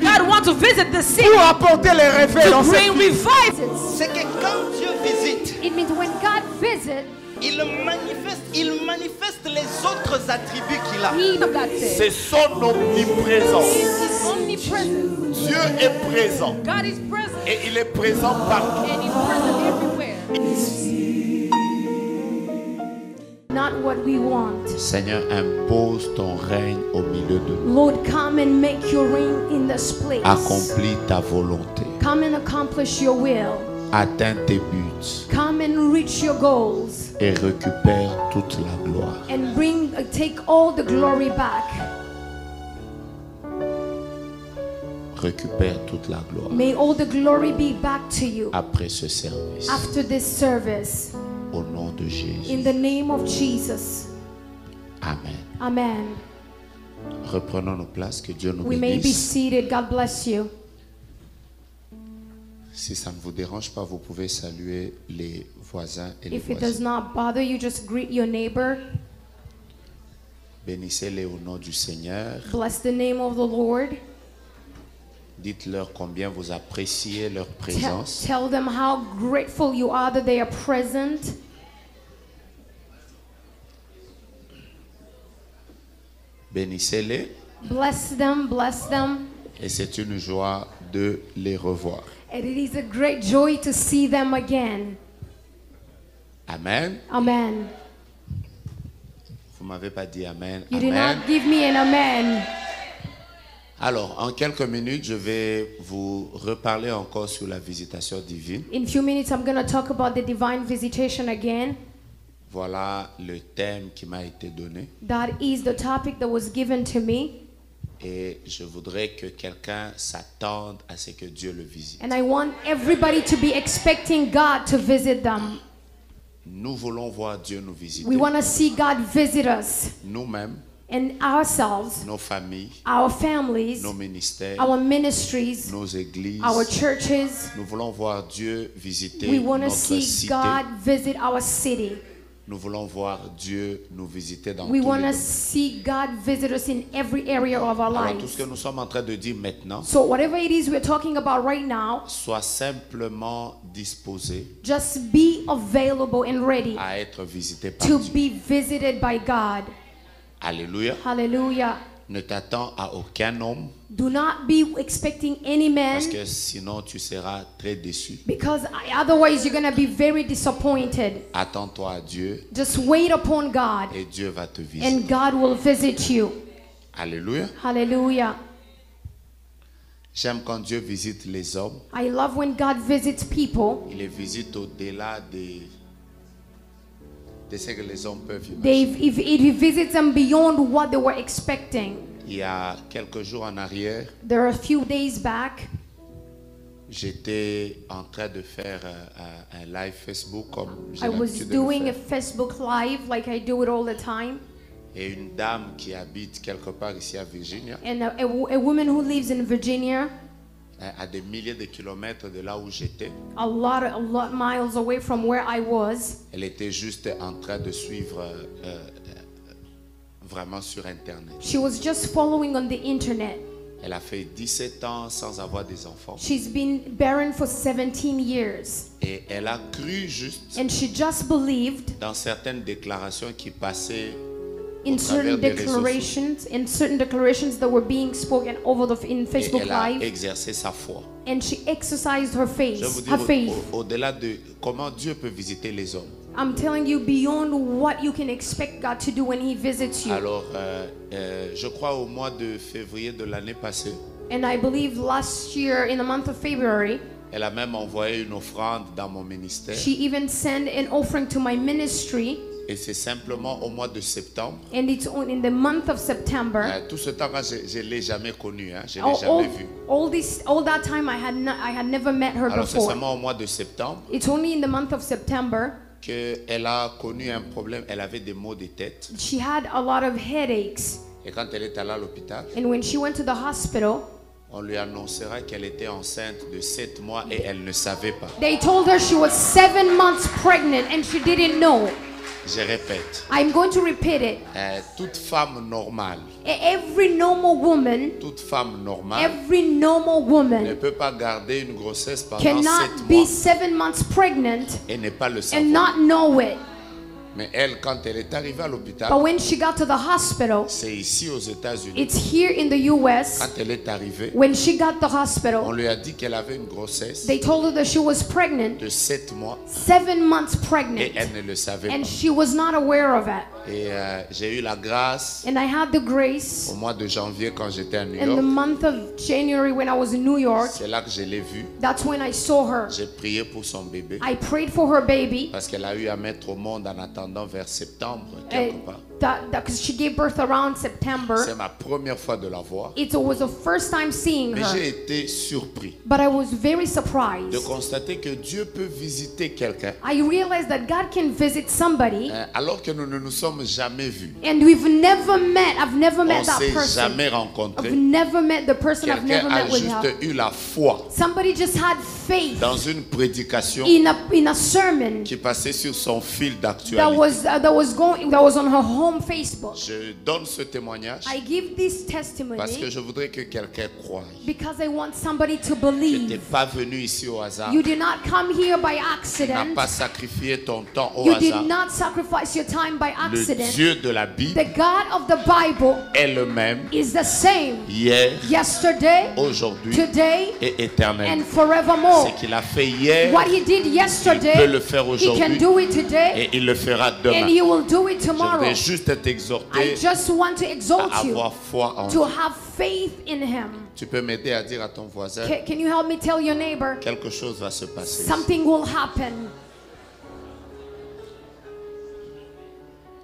God wants to visit the city pour apporter les réveils dans to cette bring ville. revival. C'est que quand Dieu visite, It means when God visits, il manifeste les autres attributs qu'il a. He C'est son omniprésence. is omnipresent. Dieu est présent. God is present Et il est présent partout. and He's present everywhere. Not what we want. Seigneur, impose ton règne au milieu de nous. Lord, come and make your reign in this place. Accomplis ta volonté. Come and accomplish your will. Atteins tes buts. Come and reach your goals. Et récupère toute la gloire. And take all the glory back. Récupère toute la gloire. May all the glory be back to you Après ce service. after this service. Au nom de Jésus. In the name of Jesus. Amen. Amen. Reprenons nos places. Que Dieu nous We may be bénisse. seated. God bless you. Si ça ne vous dérange pas, vous pouvez saluer les voisins et les If it does voisines. not bother you, just greet your neighbor. Bénissez-les au nom du Seigneur. Bless the name of the Lord. Dites-leur combien vous appréciez leur Tell, présence. tell them how grateful you are that they are present. Bénissez-les. Bless them, bless them. Et c'est une joie de les revoir. And it is a great joy to see them again. Amen. Amen. Vous m'avez pas dit Amen. You did Amen. not give me an amen. Alors, en quelques minutes, je vais vous reparler encore sur la visitation divine. In a few minutes, I'm going to talk about the divine visitation again. Voilà le thème qui m'a été donné. That is the topic that was given to me. Et je voudrais que quelqu'un s'attende à ce que Dieu le visite. And I want everybody to be expecting God to visit them. Nous voulons voir Dieu nous visiter. We want to see God visit us Nous-mêmes, and ourselves, nos familles, our families, nos ministères, our ministries, nos églises. our churches. Nous voulons voir Dieu visiter We want to notre see cité. God visit our city. Nous voulons voir Dieu nous visiter dans We tous want les to domaines. see God visit us in every area of our Alors, tout ce que lives. nous sommes en train de dire maintenant, So whatever it is we're talking about right now, sois simplement disposé just be available and ready à être visité par to Dieu. be visited by God. Alléluia. Hallelujah. Ne t'attends à aucun homme Do not be expecting any man, parce que sinon tu seras très déçu. because otherwise you're going to be very disappointed. Attends-toi à Dieu Just wait upon God et Dieu va te visiter. and God will visit you. Alléluia. Hallelujah. J'aime quand Dieu visite les hommes. I love when God visits people. Il les visite au-delà de ce que les hommes peuvent They, imaginer. if he visits them beyond what they were expecting. Il y a quelques jours en arrière, There are a few days back, j'étais en train de faire un live Facebook comme j'ai I was l'habitude de le doing a faire. Facebook Live like I do it all the time. Et une dame qui habite quelque part ici à Virginia, And a woman who lives in Virginia, à des milliers de kilomètres de là où j'étais, a lot miles away from where I was, elle était juste en train de suivre vraiment sur Internet. she was just following on the internet. Elle a fait 17 ans sans avoir des enfants. She's been barren for 17 years. Et elle a cru juste And she just believed dans certaines déclarations qui passaient in certain des réseaux declarations that were being spoken in et Facebook elle a Live. exercé sa foi. And she exercised her Je faith. vais vous Her dire faith. au-delà de comment Dieu peut visiter les hommes. I'm telling you, beyond what you can expect God to do when He visits you. Alors, je crois au mois de février de l'année passée, And I believe last year, in the month of February, elle a même envoyé une offrande dans mon ministère. she even sent an offering to my ministry. Et c'est simplement au mois de septembre. And it's in the month of September. Tout ce temps-là, je ne l'ai jamais connu, hein, je ne l'ai All, jamais vu. all that time I had never met her Alors c'est before. seulement au mois de septembre It's only in the month of September qu'elle a connu un problème. Elle avait des maux de tête. she had a lot of headaches. Et quand elle est allée à l'hôpital, And when she went to the hospital, on lui annoncera qu'elle était enceinte de 7 mois et elle ne savait pas. they told her she was 7 months pregnant and she didn't know. Je répète, I'm going to repeat it. toute femme normale, Every normal woman, toute femme normale every normal ne woman peut pas garder une grossesse pendant cannot 7 be mois 7 months pregnant et ne pas le and savoir. not know it. Mais elle, quand elle est arrivée à l'hôpital, But when she got to the hospital, c'est ici aux États-Unis, it's here in the US. quand elle est arrivée, When she got the on hospital, lui a dit qu'elle avait une grossesse they told her that she was pregnant, de 7 mois 7 months et pregnant, elle ne le savait and pas. she was not aware of it. Et j'ai eu la grâce And I had the grace au mois de janvier quand j'étais à New in the York. month of January when I was in New York. C'est là que je l'ai vue. That's when I saw her. J'ai prié pour son bébé I prayed for her baby. parce qu'elle a eu à mettre au monde en attendant vers septembre, quelque part. Because she gave birth around September. C'est ma première fois de la voir. It was the first time seeing Mais j'ai her. été surpris But I was very de surprised. constater que Dieu peut visiter quelqu'un I realized that God can visit somebody alors que nous ne nous sommes jamais vus. and we've never met. I've never On met ne that s'est person. jamais I've rencontrés. never met the person. I've Quelqu'un never a met with juste her. eu la foi Somebody just had faith dans une prédication in a sermon qui passait sur son fil that d'actualité. was on her home Facebook. Je donne ce témoignage I give this parce que testimony je voudrais que quelqu'un croie. because I want somebody to Tu n'es believe. pas venu ici au hasard. You did not come here by Tu n'as accident. pas sacrifié ton temps au You did hasard. not sacrifice your time by Le accident. Dieu de la Bible The God of the Bible est le même is the same hier, yesterday, aujourd'hui today, et éternellement. and forevermore. Ce qu'il a fait hier, What he did il yesterday, peut le faire he can aujourd'hui do it today, et il le fera and demain. he will do it Je tomorrow. voudrais juste I t'exhorter just want to à exalt you avoir foi en to Dieu. have faith in him. Tu peux m'aider à dire à ton voisin, Can you help me tell your neighbor quelque chose va se passer. something will happen?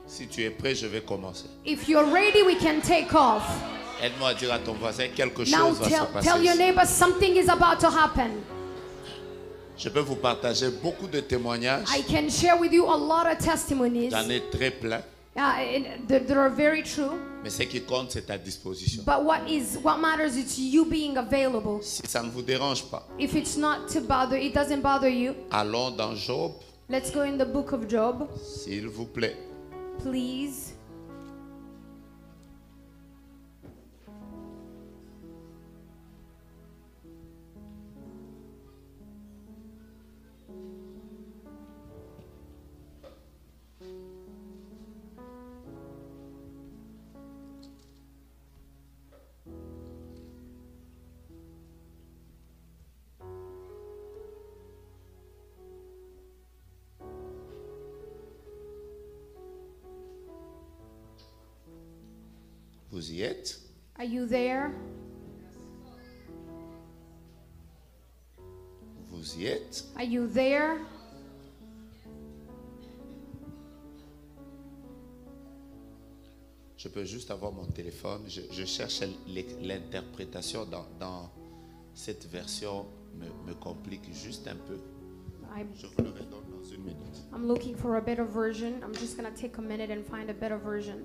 Si tu es prêt, je vais commencer. If you're ready, we can take off. Aide-moi à dire à ton voisin, quelque Now chose va se tell passer. your neighbor something is about to happen. Je peux vous partager beaucoup de témoignages. I can share with you a lot of testimonies. J'en ai très plein. That are very true. Mais ce qui compte, c'est ta disposition. But what matters is you being available. Si ça ne vous dérange pas, If it's not to bother, it doesn't bother you. allons dans Job, Let's go in the book of Job, s'il vous plaît. please. Vous y êtes? Are you there? Vous y êtes? Are you there? Je peux juste avoir mon téléphone. Je cherche l'interprétation dans cette version me complique juste un peu. Je vous le redonne dans une minute. I'm looking for a better version. I'm just going to take a minute and find a better version.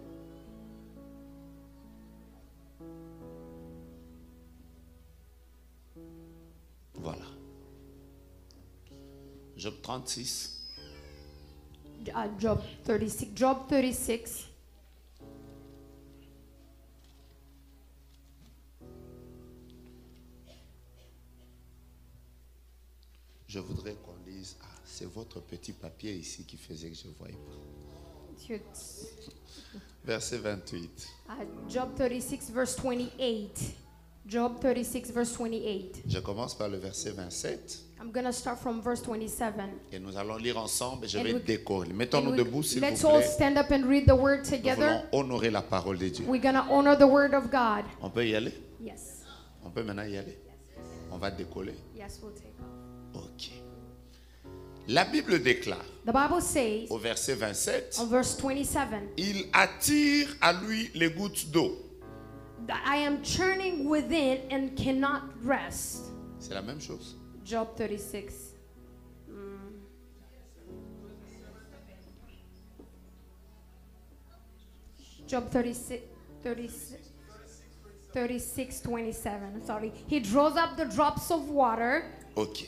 Voilà. Job 36. Job 36. Job 36. Je voudrais qu'on lise. Ah, c'est votre petit papier ici qui faisait que je ne voyais pas. Verset 28. Job 36, verse 28. Job 36, verse 28. Je commence par le verset 27. I'm going to start from verse 27. Et nous allons lire ensemble et je And vais we- décorer. Mettons-nous And debout, s'il let's vous all plaît. stand up and read the word Nous together. voulons honorer la parole de Dieu. We're going to honor the word of God. On peut y aller? Yes. On peut maintenant y aller? On va décoller? Yes, we'll take off. Ok. La Bible déclare The Bible says au verset 27, on verse 27 il attire à lui les gouttes d'eau. that I am churning within and cannot rest. C'est la même chose. Job 36. Job 36:27. Sorry. He draws up the drops of water. Ok.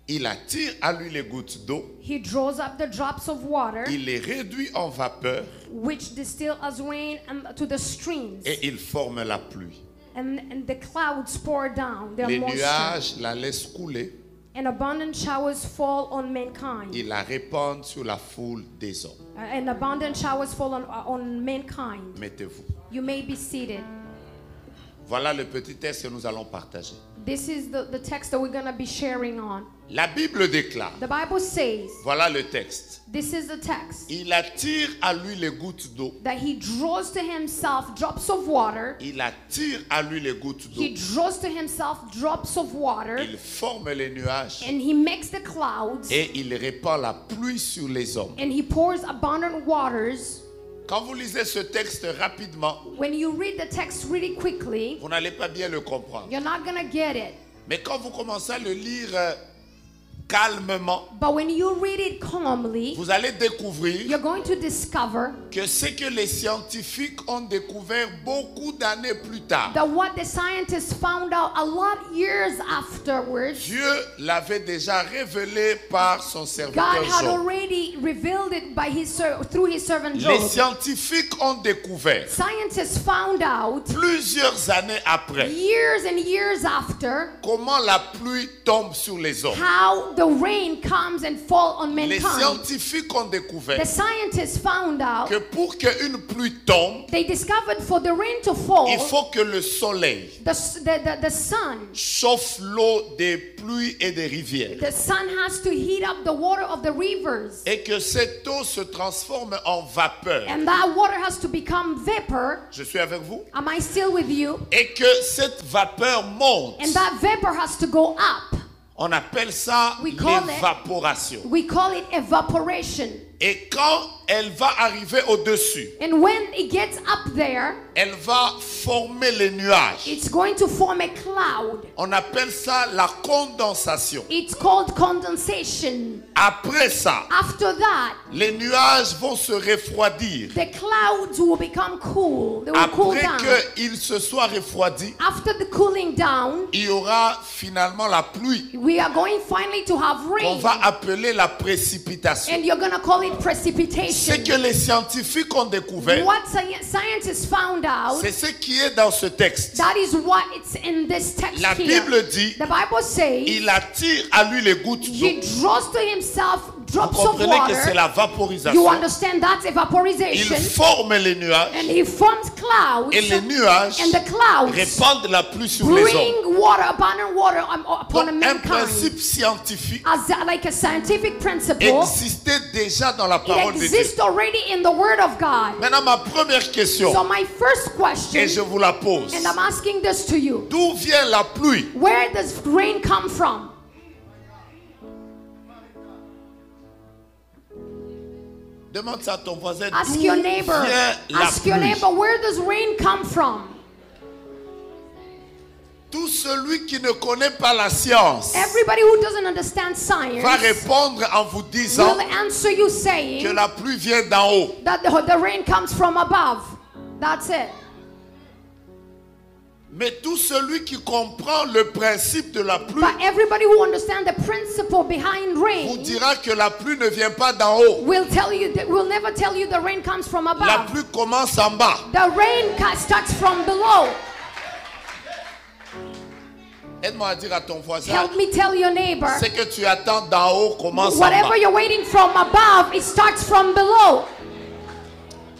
Il attire à lui les gouttes d'eau. He draws up the drops of water, Il les réduit en vapeur which distill as rain to the streams. et il forme la pluie. And the clouds pour down their Les moisture. nuages la laissent couler. And abundant showers fall on mankind. Il la répand sur la foule des hommes. And abundant showers fall on mankind. Mettez-vous. You may be seated. Voilà le petit texte que nous allons partager. This is the text that we're going to be sharing on. La Bible déclare, The Bible says, voilà le texte. this is the text, Il attire à lui les gouttes d'eau. that he draws to himself drops of water. Il attire à lui les gouttes d'eau. He draws to himself drops of water. Il forme les nuages And he makes the clouds. et il répand la pluie sur les hommes. And he pours abundant waters. Quand vous lisez ce texte rapidement, When you read the text really quickly, vous n'allez pas bien le comprendre. you're not going to get it. Mais quand vous commencez à le lire calmement, But when you read it calmly, vous allez découvrir you're going to discover que ce que les scientifiques ont découvert beaucoup d'années plus tard, that what the scientists found out a lot years afterwards, Dieu l'avait déjà révélé par son God serviteur had Job. already revealed it by through his servant Les Job. scientifiques ont découvert Scientists found out plusieurs années après years and years after comment la pluie tombe sur les hommes. how the rain comes and fall on Les mankind. scientifiques ont découvert The scientists found out, que pour qu'une pluie tombe, they discovered for the rain to fall, il faut que le soleil the sun, chauffe l'eau des pluies et des rivières. the sun has to heat up the water of the rivers. Et que cette eau se transforme en vapeur. And that water has to become vapor. Je suis avec vous. Am I still with you? Et que cette vapeur monte. And that vapor has to go up. On appelle ça We call it- l'évaporation. We call it evaporation. Et quand elle va arriver au-dessus, And when it gets up there, elle va former les nuages. it's going to form a cloud. On appelle ça la condensation. It's called condensation. Après ça, After that, les nuages vont se refroidir. the clouds will become cool. They will cool Après down. qu'ils se soient refroidis, After the cooling down, il y aura finalement la pluie we are going finally to have qu'on rain. va appeler la précipitation. And you're going to call it Ce precipitation. que les scientifiques ont découvert, What scientists found out, c'est ce qui est dans ce texte. that is what it's in this text La here. Bible dit, The Bible says, il attire à lui les gouttes d'eau. he draws to himself Vous drops of comprenez que c'est water. la You vaporisation. understand that's Il evaporization. forme les nuages And he forms clouds. et les nuages And the clouds répandent la pluie sur les hommes. bring water, abundant water upon Donc un mankind. principe scientifique Like a scientific principle, existait déjà dans la it parole de Dieu. exists already in the Word of God. Maintenant ma première question, So my first question, et je vous la pose, and I'm asking this to you, d'où vient la pluie? where does rain come from? Demande ça à ton voisin, Ask d'où your neighbor. vient la Ask your pluie? neighbor, where does rain come from? Tout celui qui ne connaît pas la science Everybody who doesn't understand science va répondre en vous disant will answer you que saying la pluie vient d'en haut. that the rain comes from above. That's it. Mais tout celui qui comprend le principe de la pluie But everybody who understands the principle behind vous rain dira que la pluie ne vient pas d'en haut. will never tell you the rain comes from La above. pluie commence en bas. The rain starts from below. Aide-moi à dire à ton voisin, Help me tell your neighbor, ce que tu attends d'en haut commence en bas. whatever you're waiting from above, it starts from below.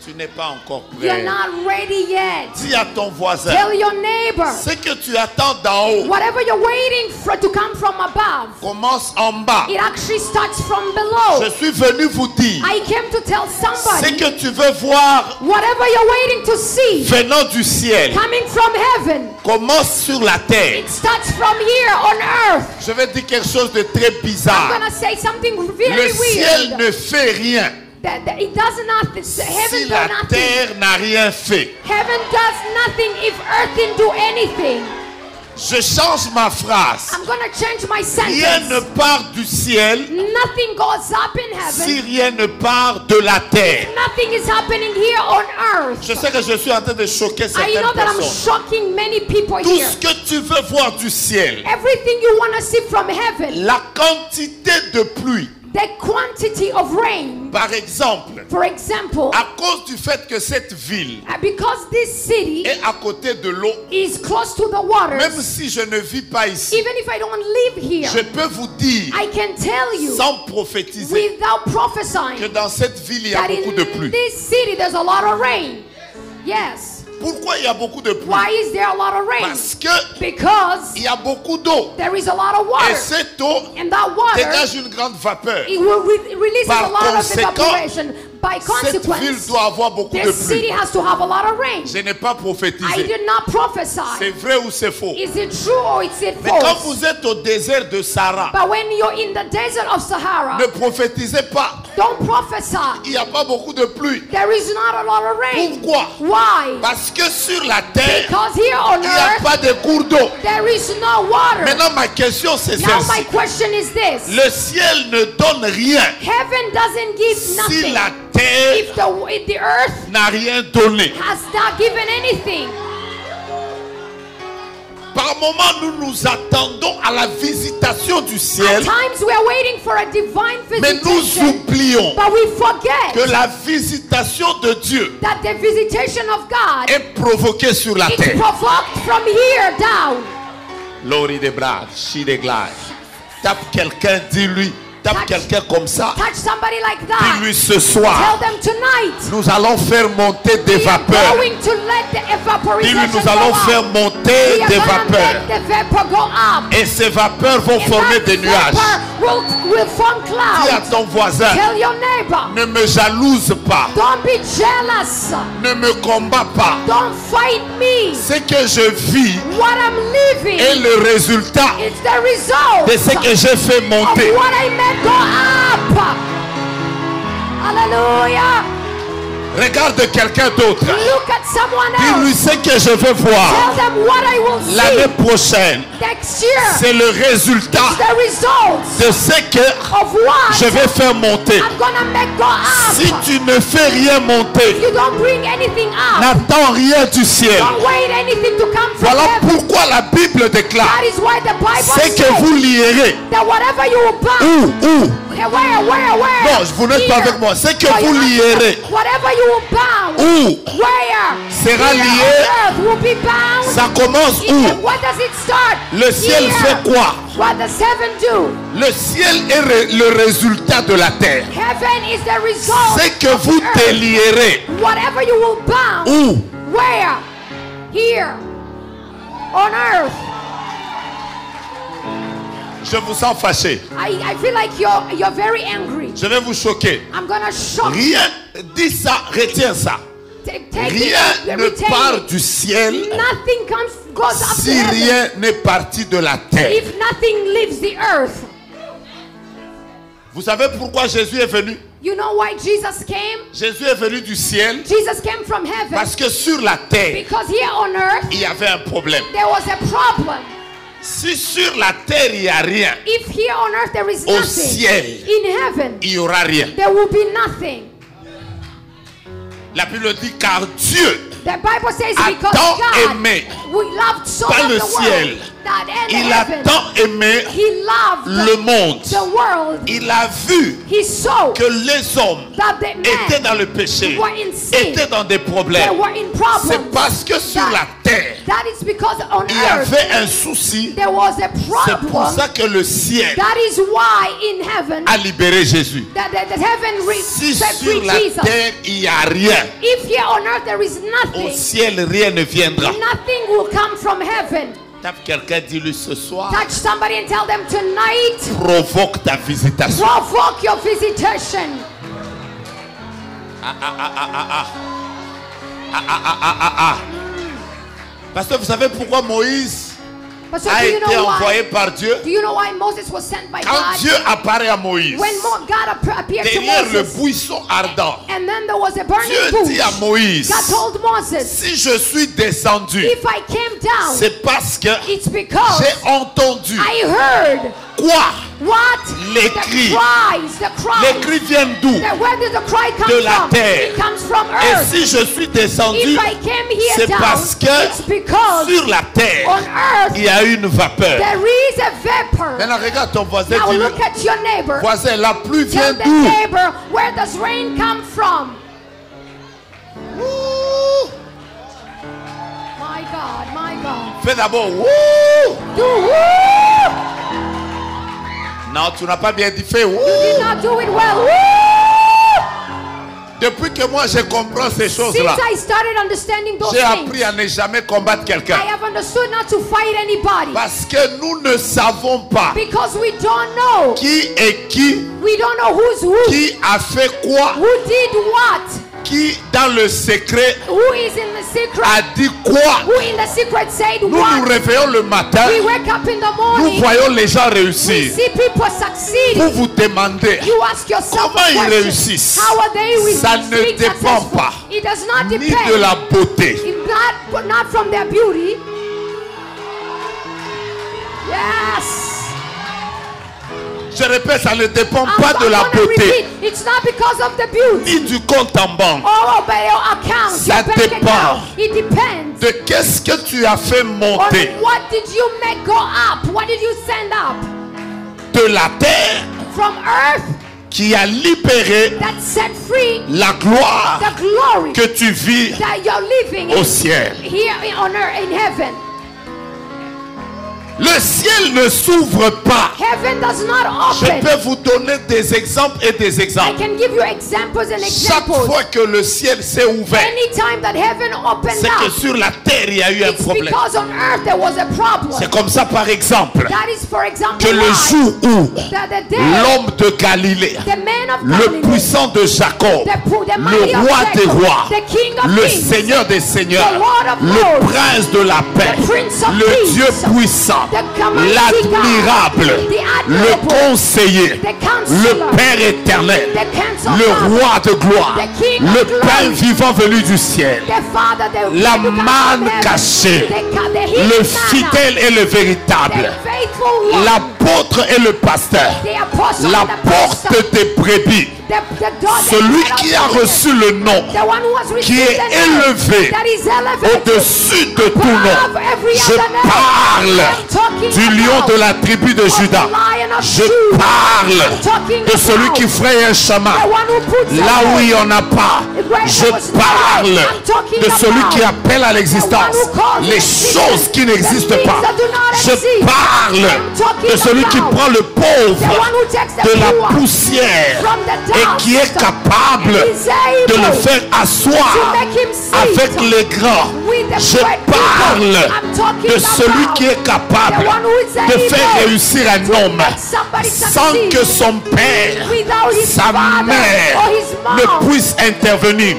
Tu n'es pas encore You're prêt. not ready yet. Dis à ton voisin, Tell your neighbor, ce que tu attends d'en haut whatever you're waiting for to come from above, commence en bas. it actually starts from below. Je suis venu vous dire, I came to tell ce somebody, que tu veux voir whatever you're waiting to see, venant du ciel, coming from heaven, commence sur la terre. it starts from here on earth. Je vais dire quelque chose de très I'm bizarre. gonna say something Le very ciel weird. ne fait rien That it does nothing. si Heaven la does nothing. terre n'a rien fait. Heaven does nothing if earth didn't do anything. Je change ma phrase. I'm gonna change my Rien ne sentence. part du ciel Nothing goes up in si heaven. rien ne part de la terre. Nothing is happening here on earth. Je sais que je suis en train de choquer I certaines know that I'm personnes. shocking many people Tout here. ce que tu veux voir du ciel, Everything you want to see from heaven, la quantité de pluie, the quantity of rain, par exemple, for example, à cause du fait que cette ville because this city est à côté de l'eau, is close to the même waters, si je ne vis pas ici, even if I don't live je here, peux vous dire, I can tell you sans prophétiser, without que prophesying dans cette ville, il y a that beaucoup de in pluie. this city there's a lot of rain. Yes. Pourquoi il y a beaucoup de pluie? Why is there a lot of rain? Parce que Because il y a beaucoup d'eau. there is a lot of Et water. cette eau And that water, dégage une grande vapeur. it will release Par a lot of conséquent, evaporation. By Cette ville consequence, doit avoir beaucoup de this city pluie. has to have a lot of rain. Je n'ai pas I prophétisé. did not C'est prophesy. vrai ou c'est faux? Is it true or is it Mais quand false? vous êtes au désert de Sahara, But when you're in the desert of Sahara, ne prophétisez pas. don't prophesy. Il n'y a pas beaucoup de pluie. There is not a lot of rain. Pourquoi? Why? Parce que sur la terre, Because here on il n'y a earth, pas de cours d'eau. there is no water. Maintenant, ma question c'est Now my celle-ci. question is this. Le ciel ne donne rien Heaven doesn't give si nothing la terre if the earth n'a rien donné. has not given anything. Par moment, nous nous attendons à la visitation du At ciel, times we are waiting for a divine mais nous visitation, oublions but we forget que la visitation de Dieu that the visitation of God est provoquée sur la is terre. provoked from here down. Lori de Brad, she de Glade. Tape quelqu'un, dis-lui. Tape quelqu'un comme ça. Touch somebody like that. Dis-lui ce soir, Tell them tonight. nous allons faire monter des We are vapeurs. going to let the evaporation Dis-lui, nous go allons up. faire monter We are des gonna vapeurs. let the vapor go up. Et ces vapeurs vont And former that des nuages. vapor will form Dis à clouds. ton voisin, Tell your neighbor. ne me jalouse pas. Don't be jealous. Ne me combats pas. Don't fight me. Ce que je vis What I'm living est le résultat is the result de ce que j'ai fait of monter. what I made go up. Hallelujah. Regarde quelqu'un d'autre. Look at someone Dis-lui else. ce que je veux voir Tell them what I will l'année see prochaine. next year. C'est le résultat The results de ce que of what je vais faire monter. I'm gonna make go up. Si tu ne fais rien monter, You don't bring anything up. n'attends rien du ciel. Don't wait anything to come from Voilà heaven. pourquoi la Bible déclare That is why the Bible ce que says vous lierez. that whatever you will bind, Où? where? Non, vous n'êtes pas Here. avec moi. Ce que Oh, you vous have to- lierez. Whatever you will bound, Où? where? Sera Here lié. on earth will be bound. Ça commence où? What does it start? Le ciel Here. fait quoi? What does heaven do? Le ciel est le résultat de la terre. Heaven is the result Ce que of vous the earth. délierez. Whatever you will bound, Où? where? Here on earth. Je vous sens fâché. I feel like you're very angry. Je vais vous choquer. I'm gonna shock you. Rien, dis ça, retiens ça. Take Rien it, ne retain part it. du ciel Nothing goes up to si heaven rien n'est parti de la terre. if nothing leaves the earth. Vous savez pourquoi Jésus est venu? You know why Jesus came? Jésus est venu du ciel Jesus came from heaven parce que sur la terre, because here on earth il y avait un problème. there was a problem. Si sur la terre il n'y a rien, If here on earth there is au nothing, ciel, in heaven il n'y aura rien. there will be nothing. La Bible dit car Dieu The Bible says a because tant God aimé we loved so pas much le the ciel, world that in Il a heaven, tant aimé he loved le monde. the world. Il a vu He saw que les hommes that the étaient men dans le péché, were in sin. étaient dans des They problèmes. were in C'est problems. parce que sur la terre, That is because on il y earth avait un souci. there was a C'est pour problem. ça que le ciel That is why in heaven a libéré Jésus. that heaven Si set sur free la Jesus. terre il n'y a rien, If here on earth there is au nothing, ciel rien ne viendra. nothing will come from heaven. Tape quelqu'un, dis-lui ce soir, Touch somebody and tell them tonight, provoque ta visitation. provoke your visitation. Parce que vous savez pourquoi Moïse But so a do you été know envoyé why? par Dieu? Do you know why Moses was sent by Quand God? Dieu apparaît à Moïse, When God appeared to derrière le Moses, buisson ardent, and then there was a burning Dieu dit à bush. Moïse, God told Moses, si je suis descendu, if I came down, c'est parce que it's because j'ai entendu I heard quoi? what? Les The cris. cries, the Les cries. cris viennent d'où? Where did the cry come De la from? terre. It comes from Et earth. si je suis descendu, If I came here c'est down, parce que it's because sur la terre, on earth il y a une vapeur. there is a vapor. Maintenant, regarde ton voisin, Now dis-lui, look at your neighbor. voisin, la pluie vient Tell the d'où? neighbor, where does rain come from? Ouh. My God, my God. Fais d'abord, wouh! Do woo! Non, tu n'as pas bien dit, fais, wouh! Did not do it well. Woo! Depuis que moi je comprends ces Since choses-là, I started understanding those j'ai things, appris à ne jamais combattre quelqu'un. I have understood not to fight anybody. Parce que nous ne savons pas Because we don't know. qui est qui, We don't know who's who. qui a fait quoi, Who did what? qui dans le secret Who is in the secret? a dit quoi. Who in the secret said Nous nous what? réveillons le matin, We wake up in the nous morning. voyons les gens We réussir. see people Vous succeed. vous demandez, You ask yourself comment a ils question. réussissent? How are they Ça ne being dépend successful? pas It does not ni depend. de la beauté, Not from their beauty. Yes. je répète, ça ne dépend I'm pas de la gonna beauté, repeat. It's not because of the beauty ni du compte en banque, or by your account, Ça your bank dépend. account. It depends de qu'est-ce que tu as fait on monter what did you make go up? What did you send up de la terre from earth qui a libéré that set free la gloire the glory que tu vis that you're living au in ciel. here on earth in heaven. Le ciel ne s'ouvre pas. Heaven does not Je open. peux vous donner des exemples et des I exemples. can give you examples and Chaque examples. fois que le ciel s'est ouvert, Anytime that heaven opened c'est que up, sur la terre il y a eu un it's problème. because on earth there was a problem. C'est comme ça par exemple That is, for example, que le why jour où that the day l'homme de Galilée, the man of le Galilee, puissant de Jacob, the le mighty of roi des Jacob, rois, the king of le kings, Seigneur des seigneurs, the Lord of le lords, prince de la paix, the Prince of le peace, Dieu puissant, the mighty l'admirable, God, the le admirable, conseiller, the counselor, le Père éternel, the counselor, le roi de gloire, the King le of glory, pain vivant venu du ciel, the Father, the la the God of manne heaven, cachée, the hidden le manna, fidèle et le véritable, the faithful one, l'apôtre et le pasteur, the apostle, la and the pastor, porte des brebis, celui qui a reçu le nom, qui est élevé au-dessus de tout nom. Je parle du lion de la tribu de Juda. Je parle de celui qui fraye un chemin là où il n'y en a pas. Je parle de celui qui appelle à l'existence les choses qui n'existent pas. Je parle de celui qui prend le pauvre de la poussière et qui est capable de le faire asseoir avec les grands. Je parle de celui qui est capable de faire réussir un homme sans que son père, sa mère ne puisse intervenir.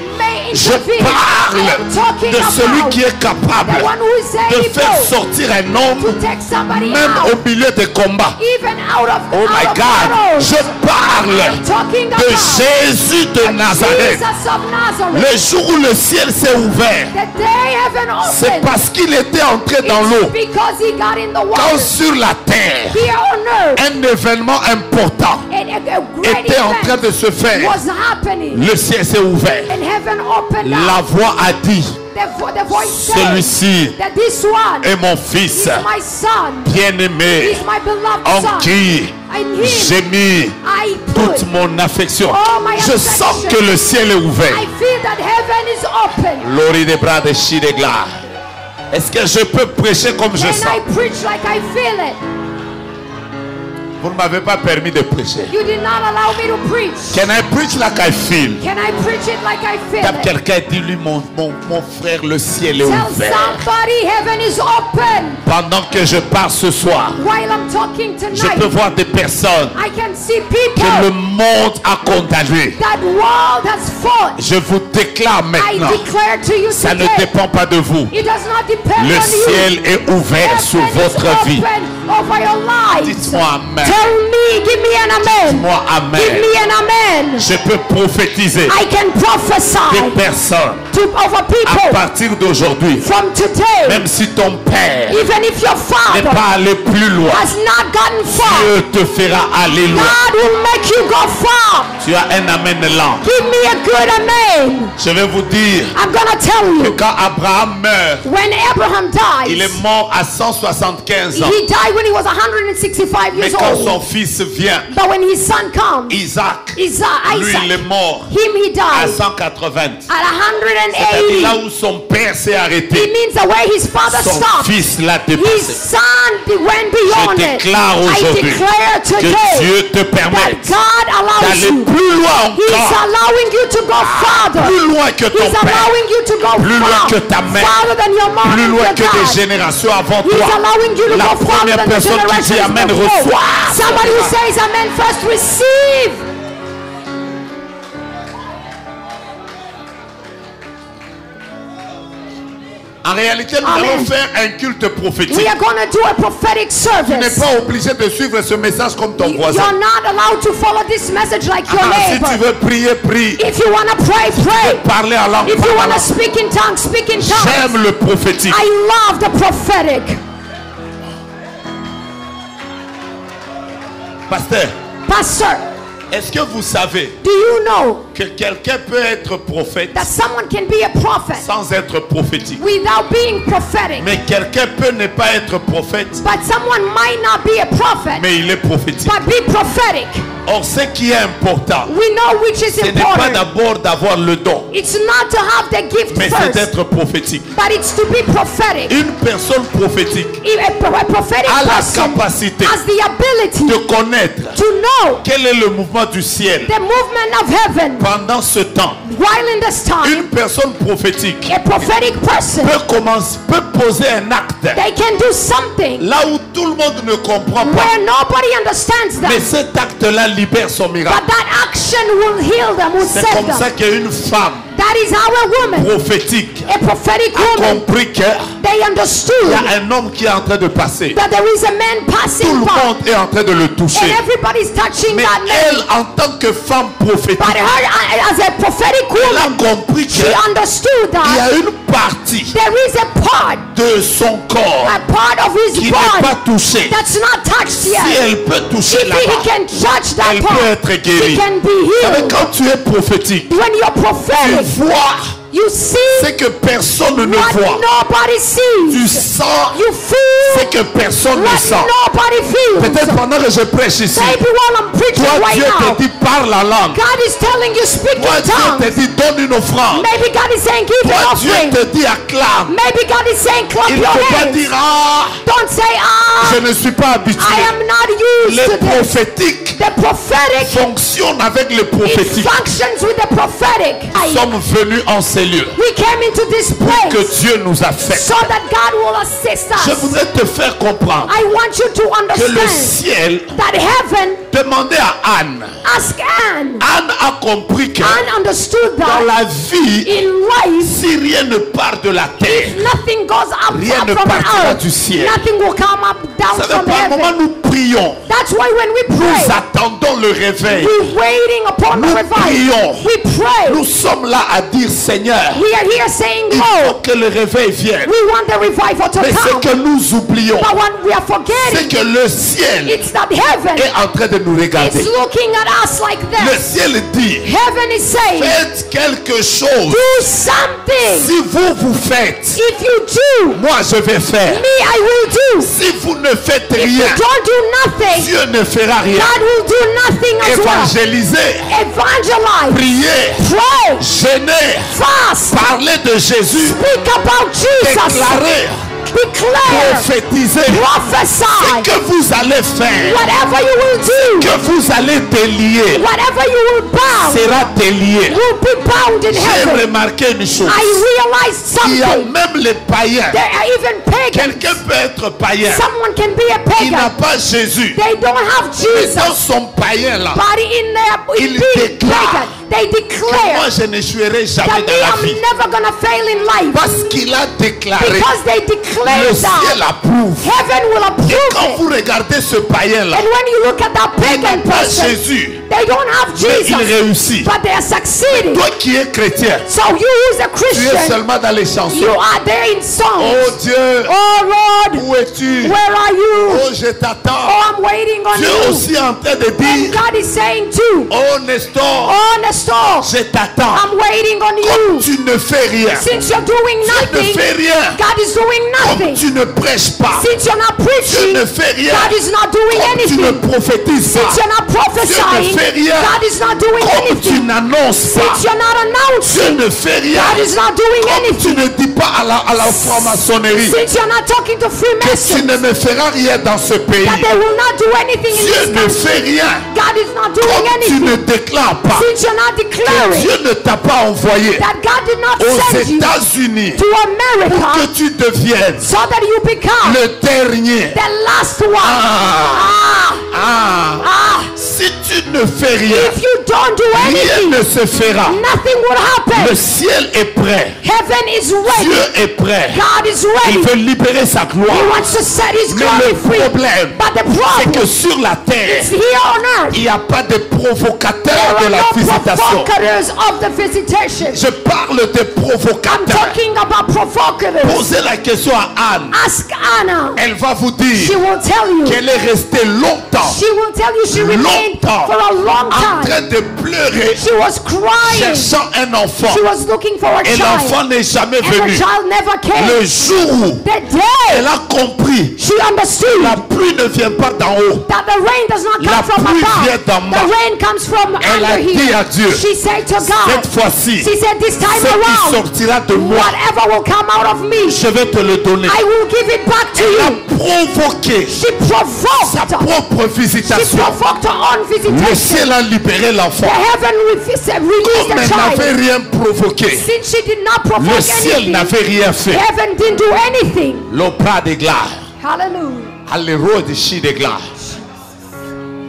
Je parle de celui qui est capable de faire sortir un homme même au milieu des combats. Oh my God, je parle de Jésus de Nazareth. Le jour où le ciel s'est ouvert, c'est parce qu'il était entré dans l'eau. Quand sur la terre, un événement important était en train de se faire, le ciel s'est ouvert. La voix a dit, the voice says celui-ci that this one est mon fils is my son. bien-aimé, He's my beloved en son. qui In him j'ai mis I toute put mon affection. all my Je sens affection. que le ciel est ouvert. I feel that heaven is open. Lori des bras de Chidegla. Est-ce que je peux prêcher comme je And sens? I preach like I feel it. Vous ne m'avez pas permis de prêcher. You did not allow me to preach. Can I preach like I feel? Can I preach it like I feel Tape it? quelqu'un, dis-lui mon frère, le ciel est Tell ouvert. somebody heaven is open. Pendant que je pars ce soir, While I'm talking je peux tonight, voir des personnes I can see que le people monde a condamnées. that world has fought. Je vous déclare I maintenant, declare to you ça ne today, dépend pas de vous. it does not depend Le on ciel you. est ouvert sur Heaven is votre vie. open over your lives. Dites-moi amen. Tell me, give me an amen. Dites-moi Give amen. me an amen. Je peux prophétiser I can des prophesy personnes over à people partir d'aujourd'hui. from today. Même si ton père Even if your n'est father pas allé plus loin, has not gotten far, Dieu te fera aller loin. God will make you go far. Tu as un amen lent. Give me a good amen. Je vais vous dire I'm gonna tell que you, quand Abraham meurt, when Abraham il dies, est mort à 175 ans. he died when he was 165 Mais years quand old. son fils vient, But when his son comes, Isaac, lui Isaac, il est mort him he à died 180. at C'est-à-dire là 180. où son père s'est It arrêté, means that where his father son stopped, fils l'a his dépassé. son went beyond Je it. déclare I aujourd'hui declare que today Dieu te that permette God allows d'aller you. plus loin He's encore, allowing you to go farther. plus loin que ton He's père, allowing you to go plus loin far, que ta mère, farther than your mom plus and loin your que des dad. générations avant He's toi. allowing you to La go farther première than the personne qui dit generations amen before. reçoit. Somebody who says amen first receive. En réalité, nous Amen. allons faire un culte prophétique. We are going to do a prophetic Tu n'es service. pas obligé de suivre ce message comme ton You're voisin. not allowed to follow this message like your Si tu neighbor. veux prier, prie. If you want to pray, pray. Parler en langue, If you parle en want to langue. speak in tongues, speak in tongues. J'aime le prophétique. I love the prophetic. Pasteur, Pastor, est-ce que vous savez do you know que quelqu'un peut être prophète that someone can be a prophet sans être prophétique? without being prophetic? Mais quelqu'un peut ne pas être prophète, But someone might not be a prophet, mais il est prophétique. but be prophetic. Or, ce qui est important, We know which is ce n'est pas important. d'abord d'avoir le don, It's not to have the gift mais c'est first, d'être prophétique. but it's to be prophetic. Une personne prophétique If a prophetic a la person capacité has the ability de connaître to know quel est le mouvement du ciel the movement of heaven pendant ce temps. while in this time. Une personne prophétique A prophetic person, peut poser un acte they can do something là où tout le monde ne comprend pas, where nobody understands them, mais cet acte-là libère son miracle. but that action will heal them, will C'est save comme ça them. qu'une femme That is how a woman, prophétique a prophetic a woman, compris qu'il they y understood a un homme qui est en train de passer. that there is a man Tout passing le by monde est en train de le toucher. and everybody's touching Mais that elle, man. en tant que femme prophétique, But her, as a prophetic elle a woman, compris qu'il she understood y a that une partie there is a part de son corps of qui his n'est pas body touchée. that's not touched Si yet. elle peut toucher If he là-bas, can touch that elle peut part, être he guérie. can be Mais healed. quand tu es prophétique, When you're tu prophetic, vois you see ce que personne ne what voit. nobody Tu sees. sens You ce feel que personne ne what sent. nobody Peut-être feels. pendant que je prêche ici, Maybe while I'm preaching toi right Dieu now, te dit parle la langue. God is telling you speak Toi in Dieu tongues. te dit donne une offrande. Maybe God is saying give an Toi Dieu offering. te dit acclame. Maybe God is saying clap Il ne your faut pas hands. dire ah, Don't say je ne suis pas habitué. I am not used Les to this. prophétiques The prophetic, fonctionnent avec le it prophétique. functions with the prophetic. Nous sommes venus en ces lieux We came into this que place Dieu nous a fait. so that God will assist Je us. voudrais te faire comprendre I want you to que le understand ciel that heaven, demandait à Anne. ask Anne. Anne a compris que Anne understood dans that la vie, in life, si rien ne part de la terre, nothing goes up, rien up ne from partira earth. du ciel. Nothing will come up down Vous savez, from par moment, heaven. nous prions. That's why when we Nous pray, attendons le réveil. we're waiting upon the Nous revival. prions. We pray. Nous sommes là à dire, Seigneur, Seigneur, We are here saying, il faut Lord, que le réveil vienne. we want the revival to Mais ce come. que nous oublions, But what we are c'est forgetting, que le ciel it's that heaven est en train de nous is regarder. looking at us like Le this. ciel dit, Heaven is saying, faites quelque chose. do something. Si vous faites, If you do, moi je vais faire. me I will do. Si vous ne faites If you rien, don't do nothing, Dieu ne fera rien. God will do nothing as well. Évangéliser, Evangelize, prier, pray, jeûner, fast, parler de Jésus, speak about Jesus, déclarer, declare, prophétiser. prophesy. Ce que vous allez faire, Whatever you will do, que vous allez délier, whatever you will bound, sera délié. will be bound in J'ai heaven. remarqué une chose. I realized Il y a something. même les païens. There are even pagans. Quelqu'un peut être païen. Someone can be a Il n'a pagan. pas Jésus. They don't have Mais dans Jesus. son païen là, But in their Il being déclare pagan, they moi declare je n'échouerai jamais that dans la I'm vie. never gonna fail in life. Parce qu'il a déclaré, Because they declare le ciel that approuve. heaven will Et quand approve it. vous regardez ce païen là, And when you look at that il n'a pagan pas person, Jésus, they don't have mais il Jesus, réussit. but they are succeeding. Toi qui es chrétien, So you who's a tu es Christian, seulement dans les you chansons. are there in Oh songs. Dieu, Oh Lord, où es-tu? where are you? Oh, je t'attends. Oh, I'm waiting on Dieu you. aussi est en train de And dire, God is saying too, oh Nestor, oh Nestor, je t'attends. I'm waiting on Comme you. tu ne fais rien, Since you're doing tu ne nothing, fais rien. God is doing Comme nothing. tu ne prêches pas, Since you're not tu preaching, ne fais rien. God is not doing Comme tu ne anything. prophétises Since pas, you're not prophesying, fais rien. God is not doing comme tu anything. n'annonces pas, Since you're not Dieu announcing, ne fait rien. God is not doing Comme tu anything. ne dis pas à la franc-maçonnerie Since you're not talking to que tu Freemasons, ne me feras rien dans ce pays. that they will not do anything in Dieu this ne country. fait rien. God is not doing Comme tu anything. ne déclares pas Since you're not que declaring Dieu ne t'a pas envoyé that God did not aux send you États-Unis to pour America que tu deviennes so that you become le dernier. the last one. Si tu ne fais rien, If you don't do rien anything, ne se fera. nothing will Le happen. ciel est prêt. Heaven is ready. Dieu est prêt. God is Il ready. veut libérer sa He gloire. wants to set his Mais glory le free. problème, But the c'est problem que sur la terre, is here on earth. il n'y a pas de provocateur There de are la no visitation. provocators of the visitation. Je parle de I'm provocateurs. talking about provocators. Posez la question à Anne. Ask Anna. Elle va vous She dire will tell you. qu'elle est restée longtemps She will tell you she remained Longtemps. for a long en time. train de pleurer, She was crying. cherchant un enfant. She was looking for a Et child. l'enfant n'est jamais And the venu. child never came. Le jour où The day elle a compris, she understood la pluie ne vient pas d'en haut. that the rain does not La come from pluie above. vient d'en bas. The rain comes from Elle a under dit here. à Dieu, She said to God, cette fois-ci, she said, this time ce qui around, sortira de moi, whatever will come out of me, je vais te le donner. I will give it back to Elle a you. provoqué She sa provoked. propre She visitation. provoked her own Le visitation. ciel a libéré The l'enfant. heaven released Comme the elle n'avait child. rien provoqué, Since she did not provoke le ciel anything, n'avait rien fait. heaven didn't do anything. L'opra de gloire, Hallelujah. à l'héros de chi de gloire.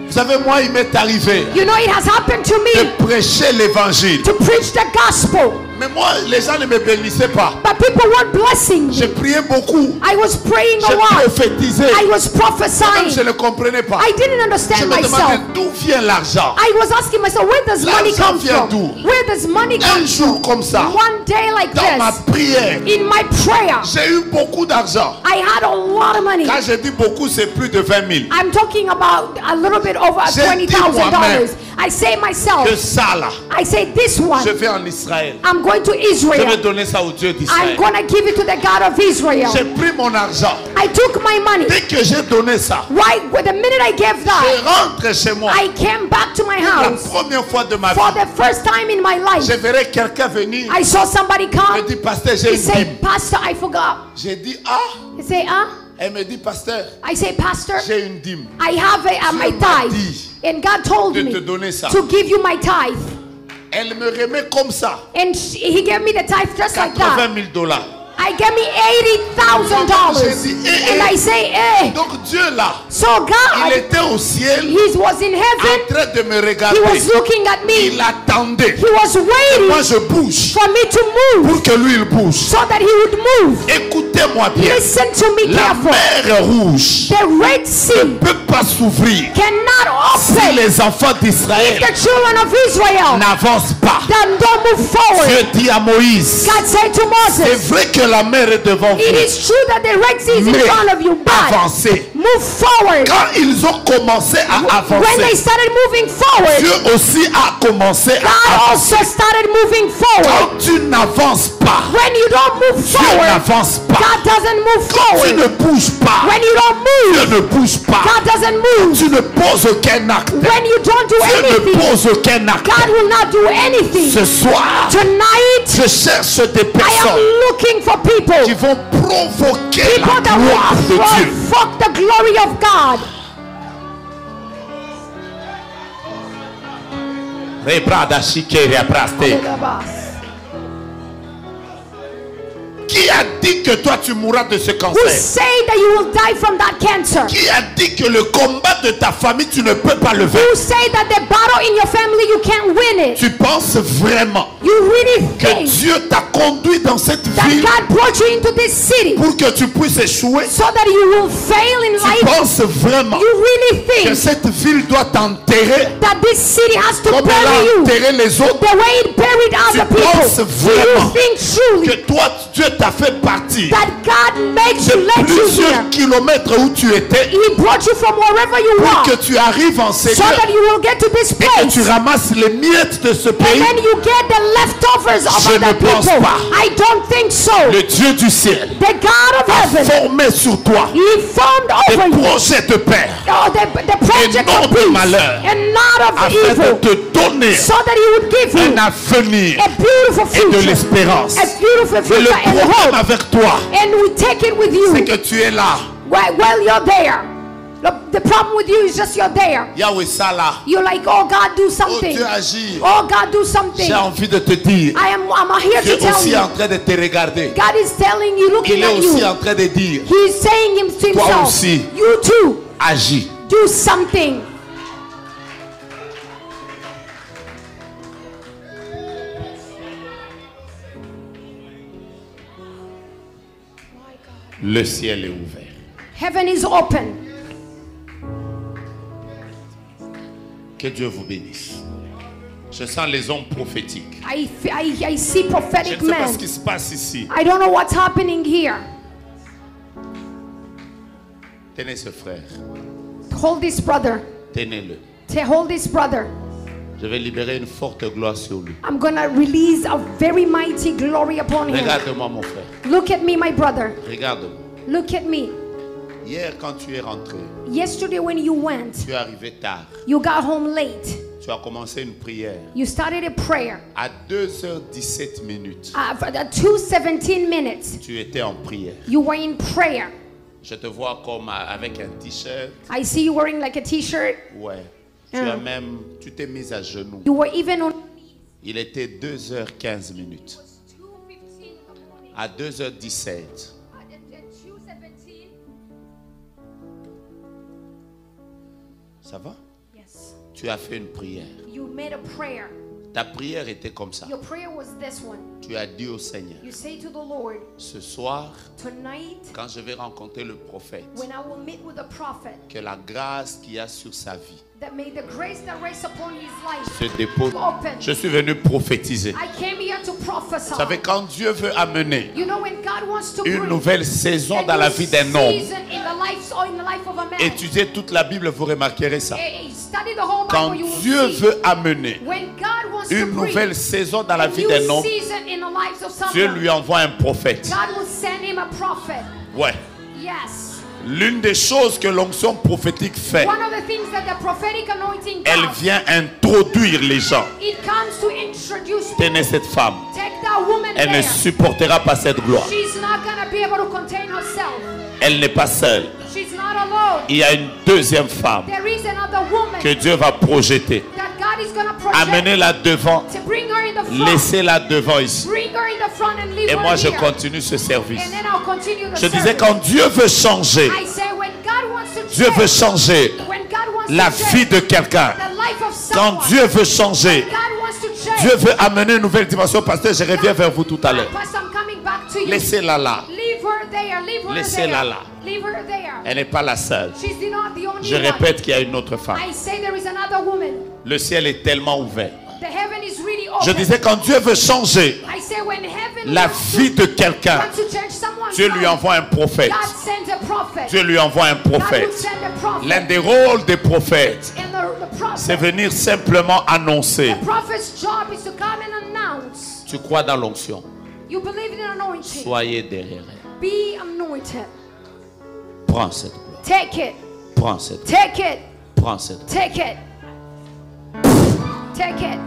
Vous savez, moi, il m'est arrivé You know, it has happened to me de prêcher l'évangile. to preach the gospel, Mais moi, les gens ne me bénissaient pas. but people weren't blessing J'ai me. prié beaucoup. I was praying a J'ai lot. prophétisé. I was Même prophesying. je ne comprenais pas. I didn't Je understand me demandais myself. d'où vient l'argent. I was asking myself, where does money L'argent come vient from? d'où? Where does money Un come jour comme ça, from? One day like dans ma this, prière, in my prayer, j'ai eu beaucoup d'argent. I had a lot of money. Quand je dis beaucoup, c'est plus de 20 000. I'm talking about a little bit over J'ai dit $20,000. moi-même I say myself, Que ça là, I say this je one, vais en Israël. I'm going to Je vais Israel. donner ça au Dieu I'm d'Israël. going to give it to the God of Israel. J'ai pris mon argent. I took my money. Dès que j'ai donné ça, Right, the minute I gave je that, rentre chez moi. I came back to my La house. première fois de ma For vie, the first time in my life, je verrai quelqu'un venir. I saw somebody Me come. dit, pasteur, j'ai He une say, dîme. Pastor, I forgot. J'ai dit, ah. He say, Elle me dit, pasteur, I say, Pastor, j'ai une dîme. I have my Dieu m'a tithe. dit And God told de te me donner ça. to give you my tithe. Elle me remet comme ça And he gave me the tithe just like 80 that. 000 dollars. I I get me $80,000. And I say, hey. Donc Dieu là, So God, il était au ciel, He was in heaven. en train de me He regarder. was looking at me. Il attendait. He was waiting Moi je bouge for me to move pour que lui il bouge. so that He would move. Écoutez-moi bien. Listen to me La carefully. mer rouge The Red Sea ne peut pas s'ouvrir cannot si open les enfants d'Israël the children of Israel. n'avancent pas. Then don't move forward. Dieu dit à Moïse, God said to c'est Moses, vrai que la mer est devant it vous, is true that the Red Sea is in mais front of you, but avancez. move forward. Quand ils ont commencé à When they avancer, started moving forward, Dieu aussi a commencé à God avancer. also started moving forward. Quand tu n'avances pas, When you don't move Dieu forward, n'avance pas. God doesn't move Quand tu ne forward. bouges pas, When you don't Dieu move, ne bouge pas. God doesn't move. Tu ne poses aucun acte. When you don't do Dieu ne anything, pose aucun acte. God will not do anything. Ce soir, Tonight, je cherche des I am personnes looking for people. qui vont provoquer People la that gloire de will Dieu. provoke the glory of God. Rebrada shikeria praste. Qui a dit que toi tu mourras de ce Who cancer? say that you will die from that cancer? Qui a dit que le combat de ta famille tu ne peux pas le Who vaincre? say that the battle in your family you can't win it? Tu penses vraiment You really que think Dieu t'a conduit dans cette that ville God brought you into this city pour que tu puisses échouer? so that you will fail in Tu life? penses vraiment You really que think cette ville doit t'enterrer that this city has to comme elle a bury you enterré les autres? the way it buried other Tu people? penses Do vraiment you think truly Que toi, Dieu t'a fait partir that God makes de you let you plusieurs here? kilomètres où tu étais He brought you from wherever you pour que are tu arrives en so Seigneur that you will get to this et que place. tu ramasses les miettes de ce And pays. then you get the leftovers of Je ne other pense people. pas. I don't think so. Le Dieu du ciel The God of a heaven, formé sur toi He formed over des you projets de paix oh, the project non of de peace malheur, and not of afin de evil, te donner so that He would give you un avenir a beautiful et de future, l'espérance. a beautiful Et le future and problème hope. avec toi, And we take it with c'est you que tu es là. while you're there. The problem with you is just you're there. Yahweh ça là. You're like, oh God, do Oh something. Dieu agit. Oh God, do something. J'ai envie de te dire. I'm here Dieu to tell aussi est you. en train de te regarder. God is telling you, Il looking est at aussi you. en train de dire, He's saying him to Toi himself, aussi. you too, agis. do something. Le ciel est ouvert. Heaven is open. Que Dieu vous bénisse. Je sens les hommes prophétiques. I see Je prophetic ne sais pas ce men. qui se passe ici. I don't know what's happening here. Tenez ce frère. Hold this brother. Tenez-le. Hold this brother. Je vais libérer une forte gloire sur lui. I'm gonna release a very mighty glory upon him. Regarde-moi mon frère. Look at me, my brother. Regarde-moi. Look at me. Hier quand tu es rentré, Yesterday when you went, tu es arrivé tard. you got home late. Tu as commencé une prière. You started a prayer. À 2h17 minutes, For the 2:17 minutes, tu étais en prière. you were in prayer. Je te vois comme avec un t-shirt. I see you wearing like a t-shirt. Ouais. Tu t'es mise à genoux. You were even on. Il était 2h15 minutes. À 2h17, ça va? Yes. Tu as fait une prière. You made a prayer. Ta prière était comme ça. Your prayer was this one. Tu as dit au Seigneur, You say to the Lord, ce soir, tonight, quand je vais rencontrer le prophète, when I will meet with a prophet, que la grâce qu'il y a sur sa vie that may the grace that rests upon his life se dépose. open. Je suis venu prophétiser. I came here to prophesy. Vous savez, quand Dieu veut amener You know when God wants to une bring nouvelle saison a dans la new vie d'un homme, season in the life of a man. étudiez toute la Bible, vous remarquerez ça. Study the whole Quand Bible, you will Dieu see. veut amener When God wants une to bring nouvelle saison dans la a vie new d'un homme, season in the lives of someone, Dieu lui envoie un prophète. God will send him a prophet. Ouais. Yes. L'une des choses que l'onction prophétique fait, One of the things that the prophetic anointing elle does, vient introduire les gens. it comes to introduce Tenez people. cette femme. Take that woman Elle ne there. supportera pas cette gloire. She's not going to be able to contain herself. Elle n'est pas seule. She's not alone. Il y a une deuxième femme There is another woman que Dieu va projeter. that God Amenez-la devant. Laissez-la devant ici. Et moi, je continue ce service. Je disais, quand Dieu veut changer, Dieu veut changer la vie de quelqu'un. Quand Dieu veut changer, Dieu veut amener une nouvelle dimension. Pasteur, je reviens vers vous tout à l'heure. Laissez-la là. Laissez-la là. Elle n'est pas la seule. Je répète qu'il y a une autre femme. Le ciel est tellement ouvert. Je disais, quand Dieu veut changer la vie de quelqu'un, Dieu lui envoie un prophète. Dieu lui envoie un prophète. L'un des rôles des prophètes, c'est venir simplement annoncer. Tu crois dans l'onction? Soyez derrière elle. Prends cette gloire. Take it. Prends cette gloire. Take it. Prends cette gloire. Take it. Take it.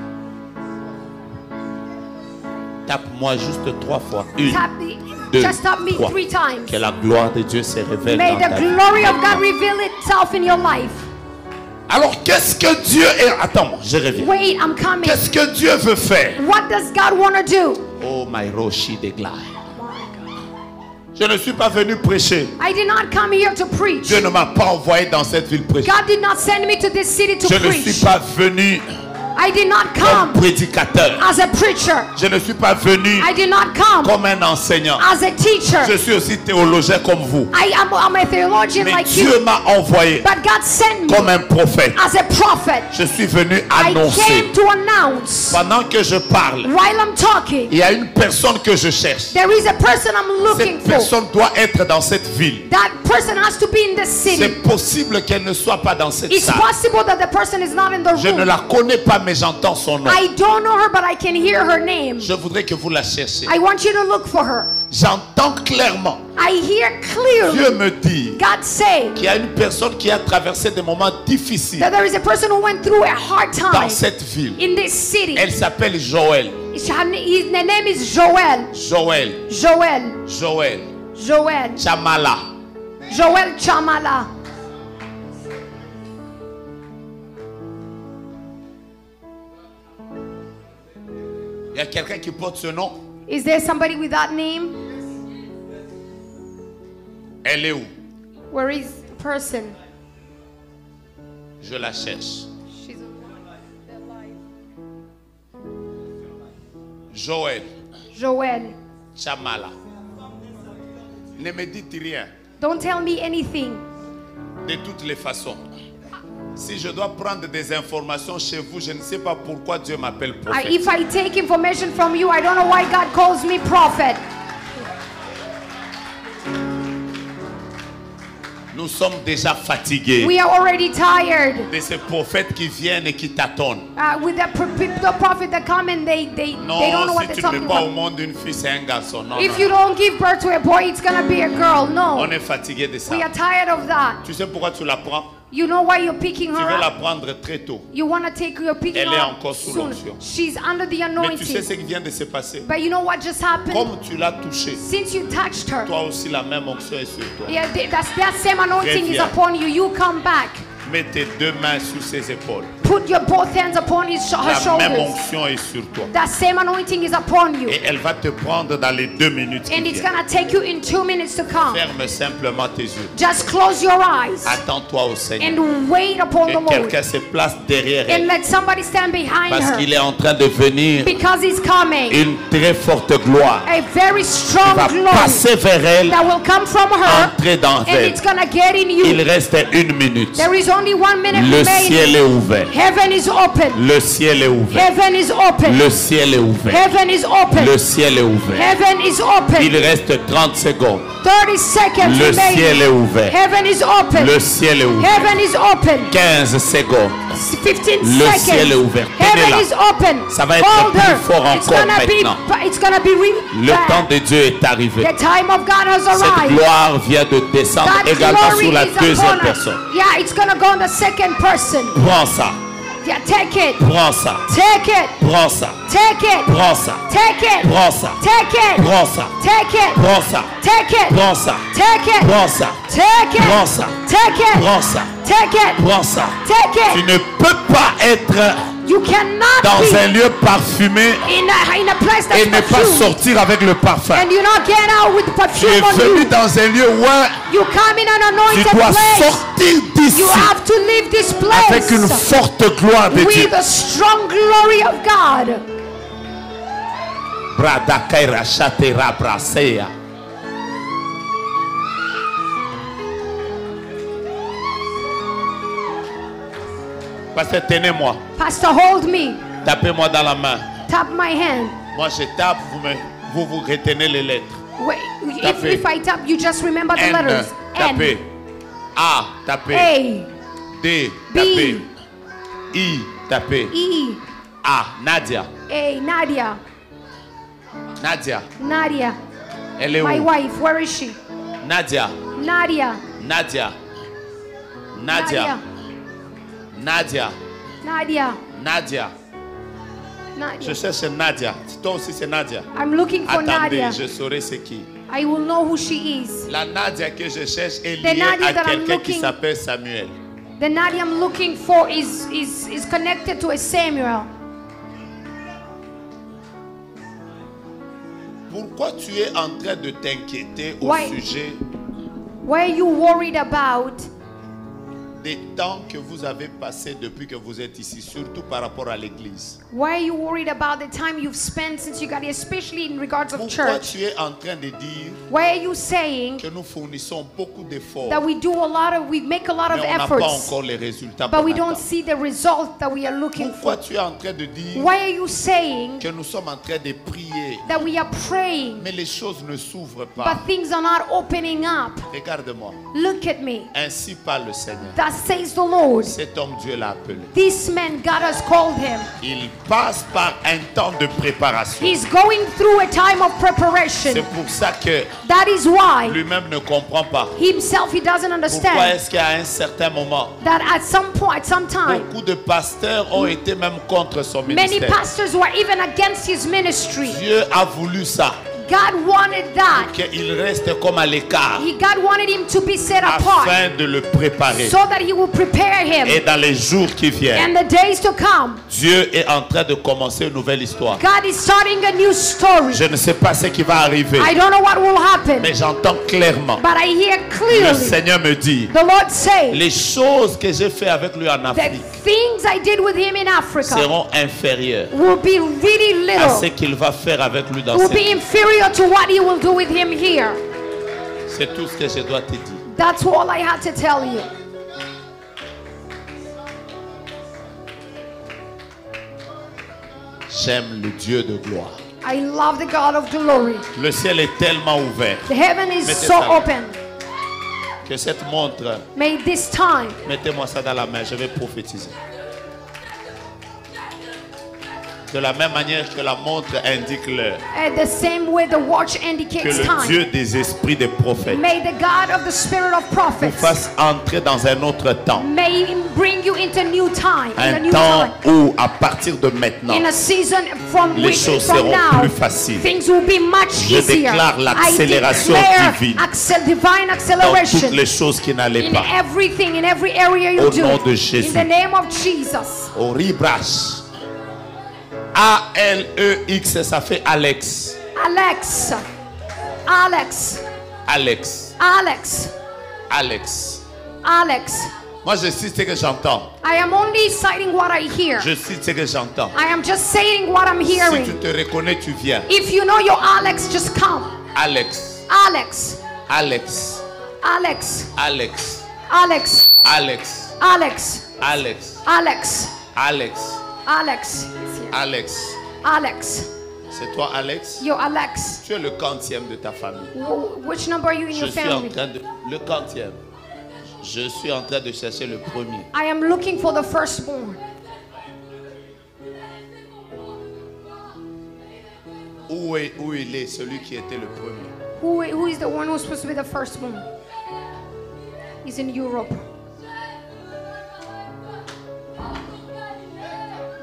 Tape-moi juste 3 fois. 1, Tap me. 2, Just tap me 3. 3 times. Que la gloire de Dieu se révèle May dans the ta vie. glory of God reveal itself in your life. Alors qu'est-ce que Dieu est... Attends-moi, je reviens. Wait, I'm coming. Qu'est-ce que Dieu veut faire? What does God want to do? Oh my roshi de glace. Je ne suis pas venu prêcher. I did not come here to preach. Dieu ne m'a pas envoyé dans cette ville prêcher. God did not send me to this city to Je ne preach. suis pas venu I did not comme come prédicateur. as a preacher. Je ne suis pas venu I did not come comme un enseignant. as a teacher. Je suis aussi théologien comme vous. I'm a theologian Mais like Dieu you. m'a envoyé But God sent me comme un prophète. as a prophet. Je suis venu I annoncer. came to announce. Pendant que je parle, While I'm talking, il y a une personne que je cherche. there is a person I'm looking Cette for. personne doit être dans cette ville. That person has to be in the city. C'est possible qu'elle ne soit pas dans cette It's salle. possible that the person is not in the Je ne room. la connais pas, mais j'entends son nom. I don't know her, but I can hear her name. Je voudrais que vous la cherchiez. I want you to look for her. J'entends clairement. I hear clearly Dieu me dit God say qu'il y a une personne qui a traversé des moments difficiles that there is a person who went through a hard dans time cette ville. in this city. Elle s'appelle Joël. His name is Joel. Joël. Joel. Joël. Joel. Chamala. Joel Chamala. Il y a quelqu'un qui porte ce nom. Is there somebody with that name? Elle est où? Where is the person? Je la cherche. She's Joël. Joel. Chamala. Ne me dites rien. Don't tell me anything. De toutes les façons. Si je dois prendre des informations chez vous, je ne sais pas pourquoi Dieu m'appelle prophète. If I take information from you, I don't know why God calls me prophet. Nous sommes déjà fatigués We are already tired de ces prophètes qui viennent et qui tâtonnent. with the prophet that come and they don't know Non, what si they're tu ne mets talking pas au about. monde une fille, c'est un garçon. Non, If non. you don't give birth to a boy, it's gonna be a girl. No, On est fatigué de ça. we are tired of that. Tu sais pourquoi tu la prends? You know why you're picking Tu her veux la up? prendre très tôt. You wanna take you're picking Elle her est up encore sous soon. l'onction. She's under the Mais tu sais ce anointing. qui vient de se passer. But you know what just happened? Comme tu l'as touchée, Since you touched her, toi aussi la même onction est sur toi. yeah, that same anointing is Reviens. upon you. You come back. Mets tes 2 mains sur ses épaules. Put your both hands upon her La même shoulders. onction est sur toi. That same anointing is upon you. Et elle va te prendre dans les 2 minutes qui And it's viennent. gonna take you in 2 minutes to come. Ferme simplement tes yeux. Just close your eyes Attends-toi au Seigneur. and wait upon the Que Lord. quelqu'un se place derrière And elle. let somebody stand behind Parce her. qu'il est en train de venir Because he's coming. une très forte gloire. A very Il strong va glory passer vers elle, that will come from her. entrer dans And elle. it's gonna get in Il you. reste 1 minute. There is only 1 minute Le remaining. ciel est ouvert. Heaven is open. Le ciel est ouvert. Heaven is open. Le ciel est ouvert. Heaven is open. Le ciel est ouvert. Heaven is open. Il reste 30 secondes. 30 seconds Le ciel est remaining. ouvert. Heaven is open. Le ciel est ouvert. Heaven is open. 15 secondes. 15 Le seconds. ciel est ouvert. Heaven Tenez-la. is open. Ça va être Hold plus her. fort It's encore gonna maintenant. it's gonna be Le temps de Dieu est arrivé. The time of God has Cette arrived. gloire vient de descendre That également glory sur la is deuxième upon us. personne. Yeah, it's gonna go on the second person. Prends ça. Yeah, take it. Prends ça. Take it. Prends ça. Take it. Prends ça. Take it. Prends ça. Take it. Prends ça. Take it. Prends ça. Take it. Prends ça. Take it. Prends ça. Take it. Prends ça. Take it. Prends ça. Take it. Prends ça. Take Tu it. ne peux pas être You cannot dans be un lieu parfumé in a place et that's ne pas perfumed sortir avec le parfum. and you not get out with Tu perfume es on venu you. dans un lieu où You come in an tu anointed dois place. sortir d'ici You have to leave this avec une place forte gloire de Dieu. with the strong glory of God. Bradakaira shatera brasea. Pasteur, tenez-moi. Pastor, hold me. Tapez-moi dans la main. Tap my hand. Moi, je tape, vous retenez les lettres. Wait, Tapez. if I tap, you just remember the N, letters. tapez. A, tapez. A, D, B. tapez. I, tapez. E, A, Nadia. A, Nadia. Nadia. Nadia. Elle est My où? wife, where is she? Nadia. Nadia. Nadia. Nadia. Nadia. Nadia. Nadia. Nadia. Je cherche Nadia. Toi aussi, c'est Nadia. I'm looking for Attendez, Nadia. je saurai c'est qui. I will know who she is. La Nadia que je cherche est The liée Nadia à that I'm quelqu'un qui looking- s'appelle Samuel. The Nadia I'm looking for is connected to a Samuel. Pourquoi tu es en train de t'inquiéter au Why? sujet Why are you worried about des temps que vous avez passés depuis que vous êtes ici, surtout par rapport à l'église? why are you worried about the time you've spent since you got here, especially in regards of Pourquoi church? tu es en train de dire Why are you saying que nous fournissons beaucoup d'efforts, that we make a lot mais of on n'a pas efforts, encore les résultats but qu'on we don't attend? see the result that we are looking Pourquoi for? tu es en train de dire Why are you saying que nous sommes en train de prier, that we are praying, mais les choses ne s'ouvrent pas? but things are not opening up? Regarde-moi. Look at me. Ainsi parle le Seigneur. That says the Lord. Cet homme, Dieu l'a appelé. This man, God has called him. Il passe par un temps de préparation. He's going through a time of C'est preparation. pour ça que That is why lui-même ne comprend pas. himself, he doesn't Pourquoi understand est-ce qu'à un certain moment, that at some point, some time, beaucoup de pasteurs ont été même contre son many ministère? pastors were even against his ministry. Dieu a voulu ça, God wanted that. qu'il reste comme à l'écart, God wanted him to be set apart afin de le préparer. so that he will prepare him. Et dans les jours qui viennent, And the days to come, Dieu est en train de commencer une nouvelle histoire. God is starting a new story. Je ne sais pas ce qui va arriver, I don't know what will happen, mais j'entends clairement. but I hear Le clearly Seigneur me dit, the Lord say les choses que j'ai fait avec lui en that Afrique things I did with him in Africa seront inférieures will be really à ce little, qu'il va faire avec lui dans will cette be vie. inferior to what he will do with him here. C'est tout ce que je dois te dire. That's all I had to tell you. J'aime le Dieu de gloire. I love the God of glory. Le ciel est tellement ouvert The heaven is Mettez so ça là. open. que cette montre, May this time, mettez-moi ça dans la main, je vais prophétiser. De la même manière que la montre indique l'heure, at the same way the watch que indicates le time, Dieu des esprits des prophètes may the God of the spirit of vous prophets, fasse entrer dans un autre temps. may him bring you into new time, in a Un new temps time, où, à partir de maintenant, in a season from les which, choses from seront now, plus faciles. things will be much Je easier. déclare I l'accélération declare divine divine dans acceleration toutes les choses qui n'allaient in pas. everything, in every area you Au do. nom de Jésus. In the name of Jesus. Au Ribrash. A-L-E-X, ça fait Alex. Alex. Alex. Alex. Alex. Alex. Alex. Moi, je cite ce que j'entends. I am only citing what I hear. Je cite ce que j'entends. I am just saying what I'm Si tu hearing. te reconnais, tu viens. If you know your Alex, just come. Alex. Alex. Alex. Alex. Alex. Alex. Alex. Alex. Alex. Alex. Alex. Alex. Alex. Alex. C'est toi, Alex? You're Alex. Tu es le quantième de ta famille. Which number are you in Je your suis en family? train de... Le quantième. Je suis en train de chercher le premier. I am looking for the firstborn. Où il est celui qui était le premier? Who is the one who's supposed to be the firstborn? He's in Europe.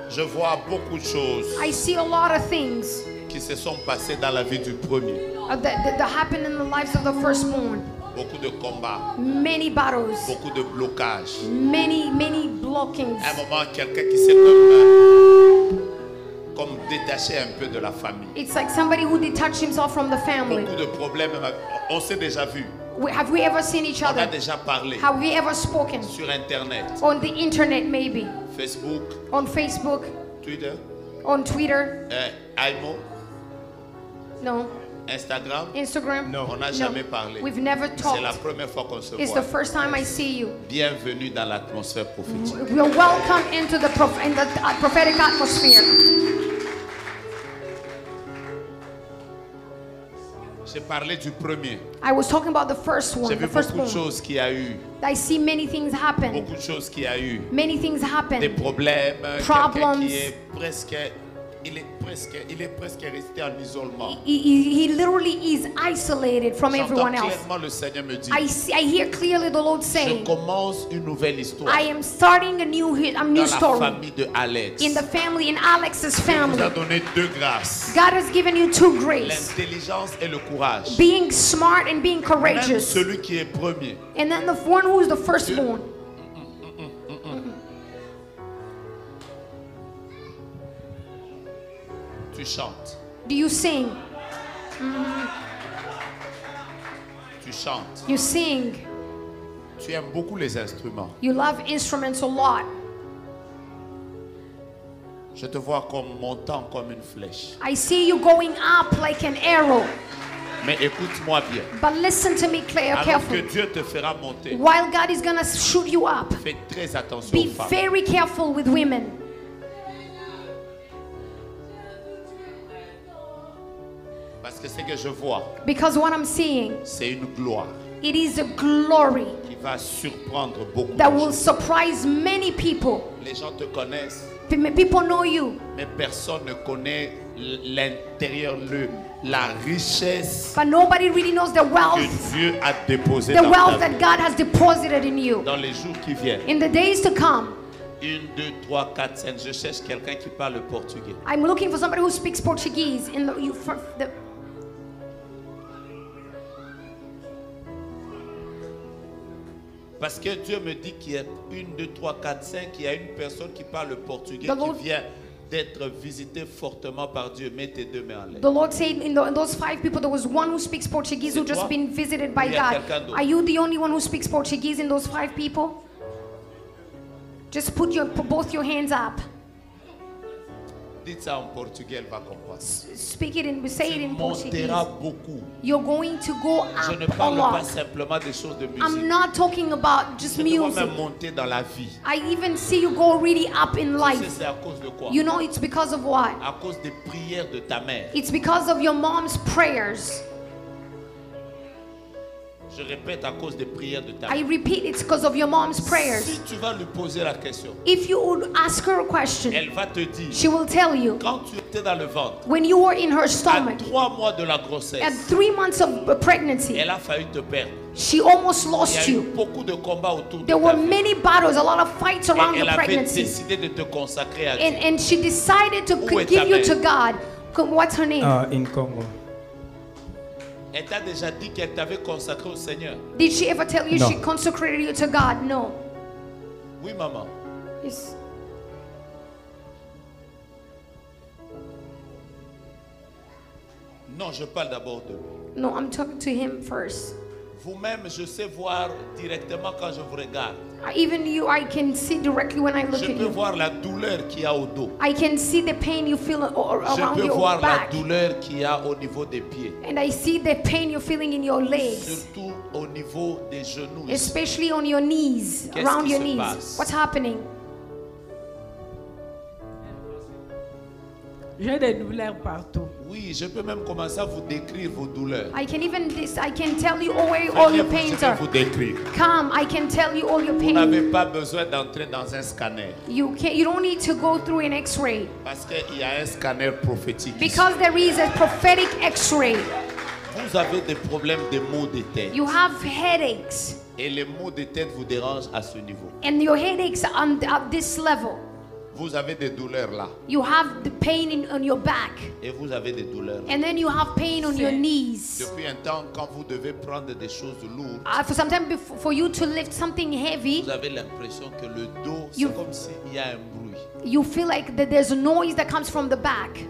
Je vois beaucoup de choses I see a lot of things qui se sont passées dans la vie du premier. that happen in the lives of the firstborn. Beaucoup de combats, Many battles, beaucoup de blocages. many blockings. À un moment, quelqu'un qui s'est comme comme détaché un peu de la famille. It's like somebody who detached himself from the family. Beaucoup de problèmes, on s'est déjà vu. Have we ever seen each On a other? déjà parlé Have we ever spoken? sur Internet, On the internet, maybe. Facebook, On Facebook, Twitter, on Twitter. IMO, No. Instagram. Instagram. On n'a jamais parlé. We've never C'est la talked. première fois qu'on se It's the voit. first time I see you. Bienvenue dans l'atmosphère prophétique. You're welcome into the prophetic atmosphere. J'ai parlé du premier. I was talking about the first J'ai one, vu the first beaucoup de one. choses qu'il y a eu. I see many things happen. Beaucoup de choses qu'il y a eu. Many things Des happen. problèmes. Problems. Quelqu'un qui est presque... Il est presque resté en isolement. He literally is isolated from J'entends everyone else. clairement le Seigneur me dire, I hear clearly the Lord je saying, commence une nouvelle histoire I am starting a new dans la story famille de Alex. in the family, in Alex's Il vous family. a donné deux grâces. God has given you two graces, L'intelligence et le courage. being smart and being Même courageous. celui qui est premier. And then the one who is the firstborn. Tu chantes. Do you sing? Tu chantes. You sing. Tu aimes beaucoup les instruments. You love instruments a lot. Je te vois comme montant comme une flèche. I see you going up like an arrow. Mais écoute-moi bien. But listen to me Alors que carefully. Dieu te fera monter, While God is going to shoot you up, fais très attention be aux femmes. very careful with women. Parce que ce que je vois, Because what I'm seeing, c'est une gloire it is a glory qui va surprendre beaucoup that de will gens. surprise many people. Les gens te connaissent, People know you, mais personne ne connaît l'intérieur, la richesse but nobody really knows the que wealth, Dieu a déposée the dans wealth ta that vie. God has deposited in you. Dans les jours qui viennent. In the days to come, 1, 2, 3, 4, 5. Je cherche quelqu'un qui parle le portugais. I'm looking for somebody who speaks Portuguese. Parce que Dieu me dit qu'il y a 1, 2, 3, 4, 5. Il y a une personne qui parle le portugais The Lord- qui vient d'être visitée fortement par Dieu. Mets tes deux mains en l'air. The Lord said in those 5 people, there was one who speaks Portuguese who C'est just toi? been visited by Il y a God. quelqu'un d'autre? Are you the only one who speaks Portuguese in those 5 people? Just put both your hands up. Dites ça en portugais, elle va comprendre. Speak it and say it Tu in Portuguese. monteras beaucoup. You're going to go Je ne up a parle pas lot. simplement des choses de I'm musique. not talking about just Je te vois music. même monter dans la vie. I even see you go really up in Tu sais, life. c'est à cause de quoi? You know it's because of what? À cause des prières de ta mère. It's because of your mom's prayers. Je répète, à cause des prières de ta I mère. repeat, it's because of your mom's prayers. Si tu vas lui poser la question, If you would ask her a question, elle va te dire, she will tell you, quand tu étais dans le ventre, when you were in her à stomach, 3 mois de la at grossesse, 3 months of pregnancy, elle a failli te perdre. she almost Il y lost a eu you. beaucoup de combats autour de There ta were vie. many battles, a lot of fights around Et the elle avait pregnancy. décidé de te consacrer à Dieu. And she decided to Où est give ta you mère? to God. What's her name? In Congo. Elle t'a déjà dit qu'elle t'avait consacré au Seigneur. Did she ever tell you No. she consecrated you to God? No. Oui, maman. Yes. Non, je parle d'abord de lui. No, I'm talking to him first. Vous-même, je sais voir directement quand je vous regarde. Even you, I can see directly when I look Je at peux you. voir la douleur qu'il y a au dos. I can see the pain you feel Je around peux your voir la back. douleur qu'il y a au niveau des pieds. And I see the pain you're feeling in your legs, Surtout au niveau des genoux. ici. especially on your knees, Qu'est-ce around qui your se knees. passe? What's happening? J'ai des douleurs partout. Oui, je peux même commencer à vous décrire vos douleurs. I can tell you where all Venez, your je pains vais are. vous décrire. Come, I can tell you all your Vous pain. n'avez pas besoin d'entrer dans un scanner. You don't need to go through an X-ray Parce qu'il y a un scanner prophétique. ici. because there is a prophetic X-ray. Vous avez des problèmes de maux de tête. You have headaches, Et les maux de tête vous dérangent à ce niveau. and your headaches are at this level. Vous avez des douleurs là. You have the pain on your back. Et vous avez des douleurs. And then you have pain on your knees. Depuis un temps, quand vous devez prendre des choses lourdes, For some time, for you to lift something heavy, vous avez l'impression que le dos, c'est comme s'il y a un bruit. you feel like that there's a noise that comes from the back.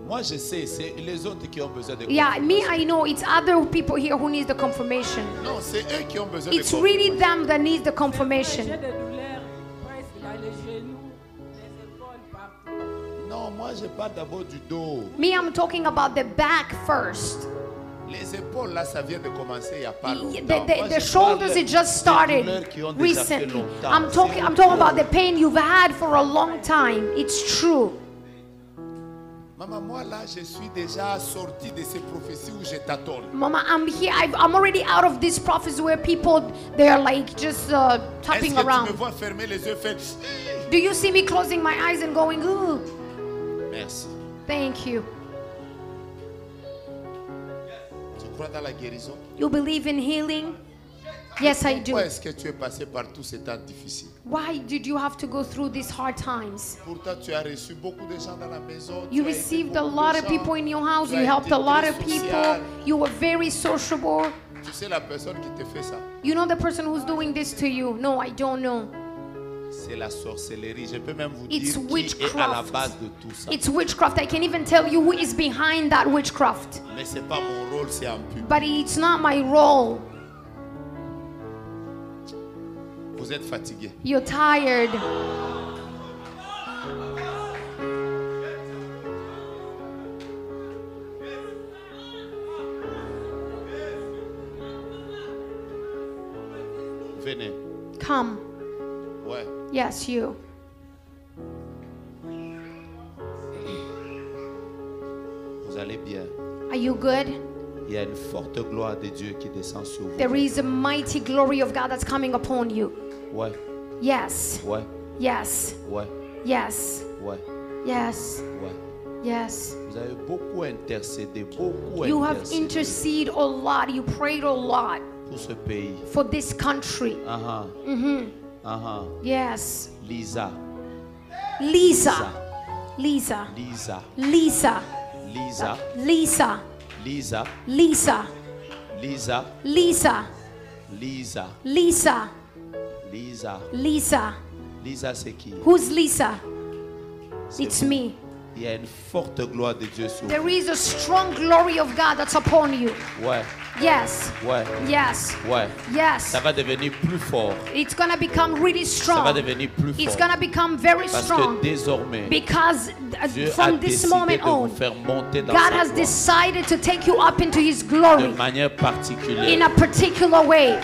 Moi, je sais, c'est les autres qui ont besoin de Yeah, me, I know it's other people here who need the confirmation. Non, c'est eux qui ont besoin It's de really them that need the confirmation. J'ai des douleurs presque dans les genoux, les épaules, partout. Non, moi, je parle d'abord du dos. Me, I'm talking about the back first. Les épaules, là, ça vient de commencer il n'y a pas longtemps. The shoulders, it just started recently. I'm talking about the pain you've had for a long time. It's true. Maman, moi là, je suis déjà sorti de ces prophéties où je tâtonne. Mama, I'm here. I'm already out of this prophecy where people, they're like just tapping Est-ce que tu me around. vois fermer les yeux, faire... Do you see me closing my eyes and going, ooh? Merci. Thank you. Tu crois dans la guérison? You believe in healing? Yes, I do. Pourquoi est-ce que tu es passé par tous ces temps difficiles? Why did you have to go through these hard times? Pourtant, tu as reçu beaucoup de gens dans la maison. You tu as aidé received a beaucoup lot de of gens. people in your house. Tu You as helped été a lot très of people. social. You were very sociable. Tu sais la personne qui te fait ça? You know the person who's doing this to you? No, I don't know. C'est la sorcellerie. Je peux même vous It's dire qui est à la witchcraft. base de tout ça. It's witchcraft. I can even tell you who is behind that witchcraft. Mais c'est pas mon rôle, c'est en pub. But it's not my role. Vous êtes fatigué. You're tired. Venez. Come. Ouais. Yes, you. Vous allez bien. Are you good? Il y a une forte gloire de Dieu qui descend sur vous. There is a mighty glory of God that's coming upon you. Ouais. Yes. Ouais. Yes. Ouais. Yes. Ouais. Yes. Ouais. Yes. Vous avez beaucoup intercédé, beaucoup You have intercédé interceded a lot. You prayed a lot pour ce pays. for this country. Yes. Lisa. Lisa. Lisa. Lisa. Lisa. Lisa. Lisa. Lisa. Lisa. Lisa. Lisa. Lisa. Lisa. Lisa. Lisa. Lisa, c'est qui? Who's Lisa? C'est It's vous. me. Il y a une forte gloire de Dieu sur vous. There is a strong glory of God that's upon you. Ouais. Yes. Ouais. Yes. Ouais. Yes. Ça va devenir plus fort. It's going to become really Ça va strong. devenir plus It's fort. going to become very Parce strong. que désormais, Because Dieu a from this décidé moment de vous on, faire monter dans God sa has gloire decided to take you up into His de glory manière in particulière. a particular way.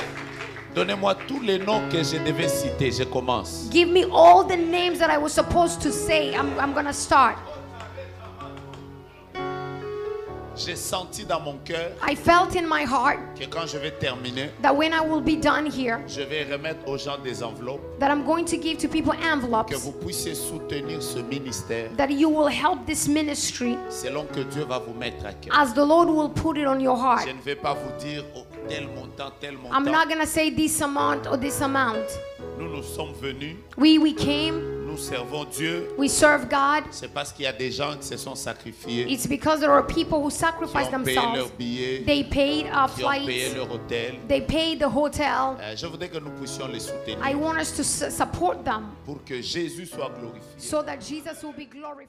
Donnez-moi tous les noms que je devais citer. Je commence. Give me all the names that I was supposed to say. I'm going to start. J'ai senti dans mon cœur I felt in my heart que quand je vais terminer, that when I will be done here, je vais remettre aux gens des enveloppes, that I'm going to give to people que envelopes, vous puissiez soutenir ce ministère that you will help this ministry selon que Dieu va vous mettre à cœur. as the Lord will put it on your heart. Je ne vais pas vous dire oh, tel montant, tel I'm montant. not going to say this amount or this amount. Nous sommes venus, We came, nous servons Dieu. we serve God. C'est parce qu'il y a des gens qui se sont sacrifiés, It's because there are people who qui sacrifice ont payé leurs themselves. billets, They paid qui ont payé flights. leur hôtel. They paid the hotel. Je voudrais que nous puissions les soutenir I want us to support them pour que Jésus soit glorifié. so that Jesus will be glorified.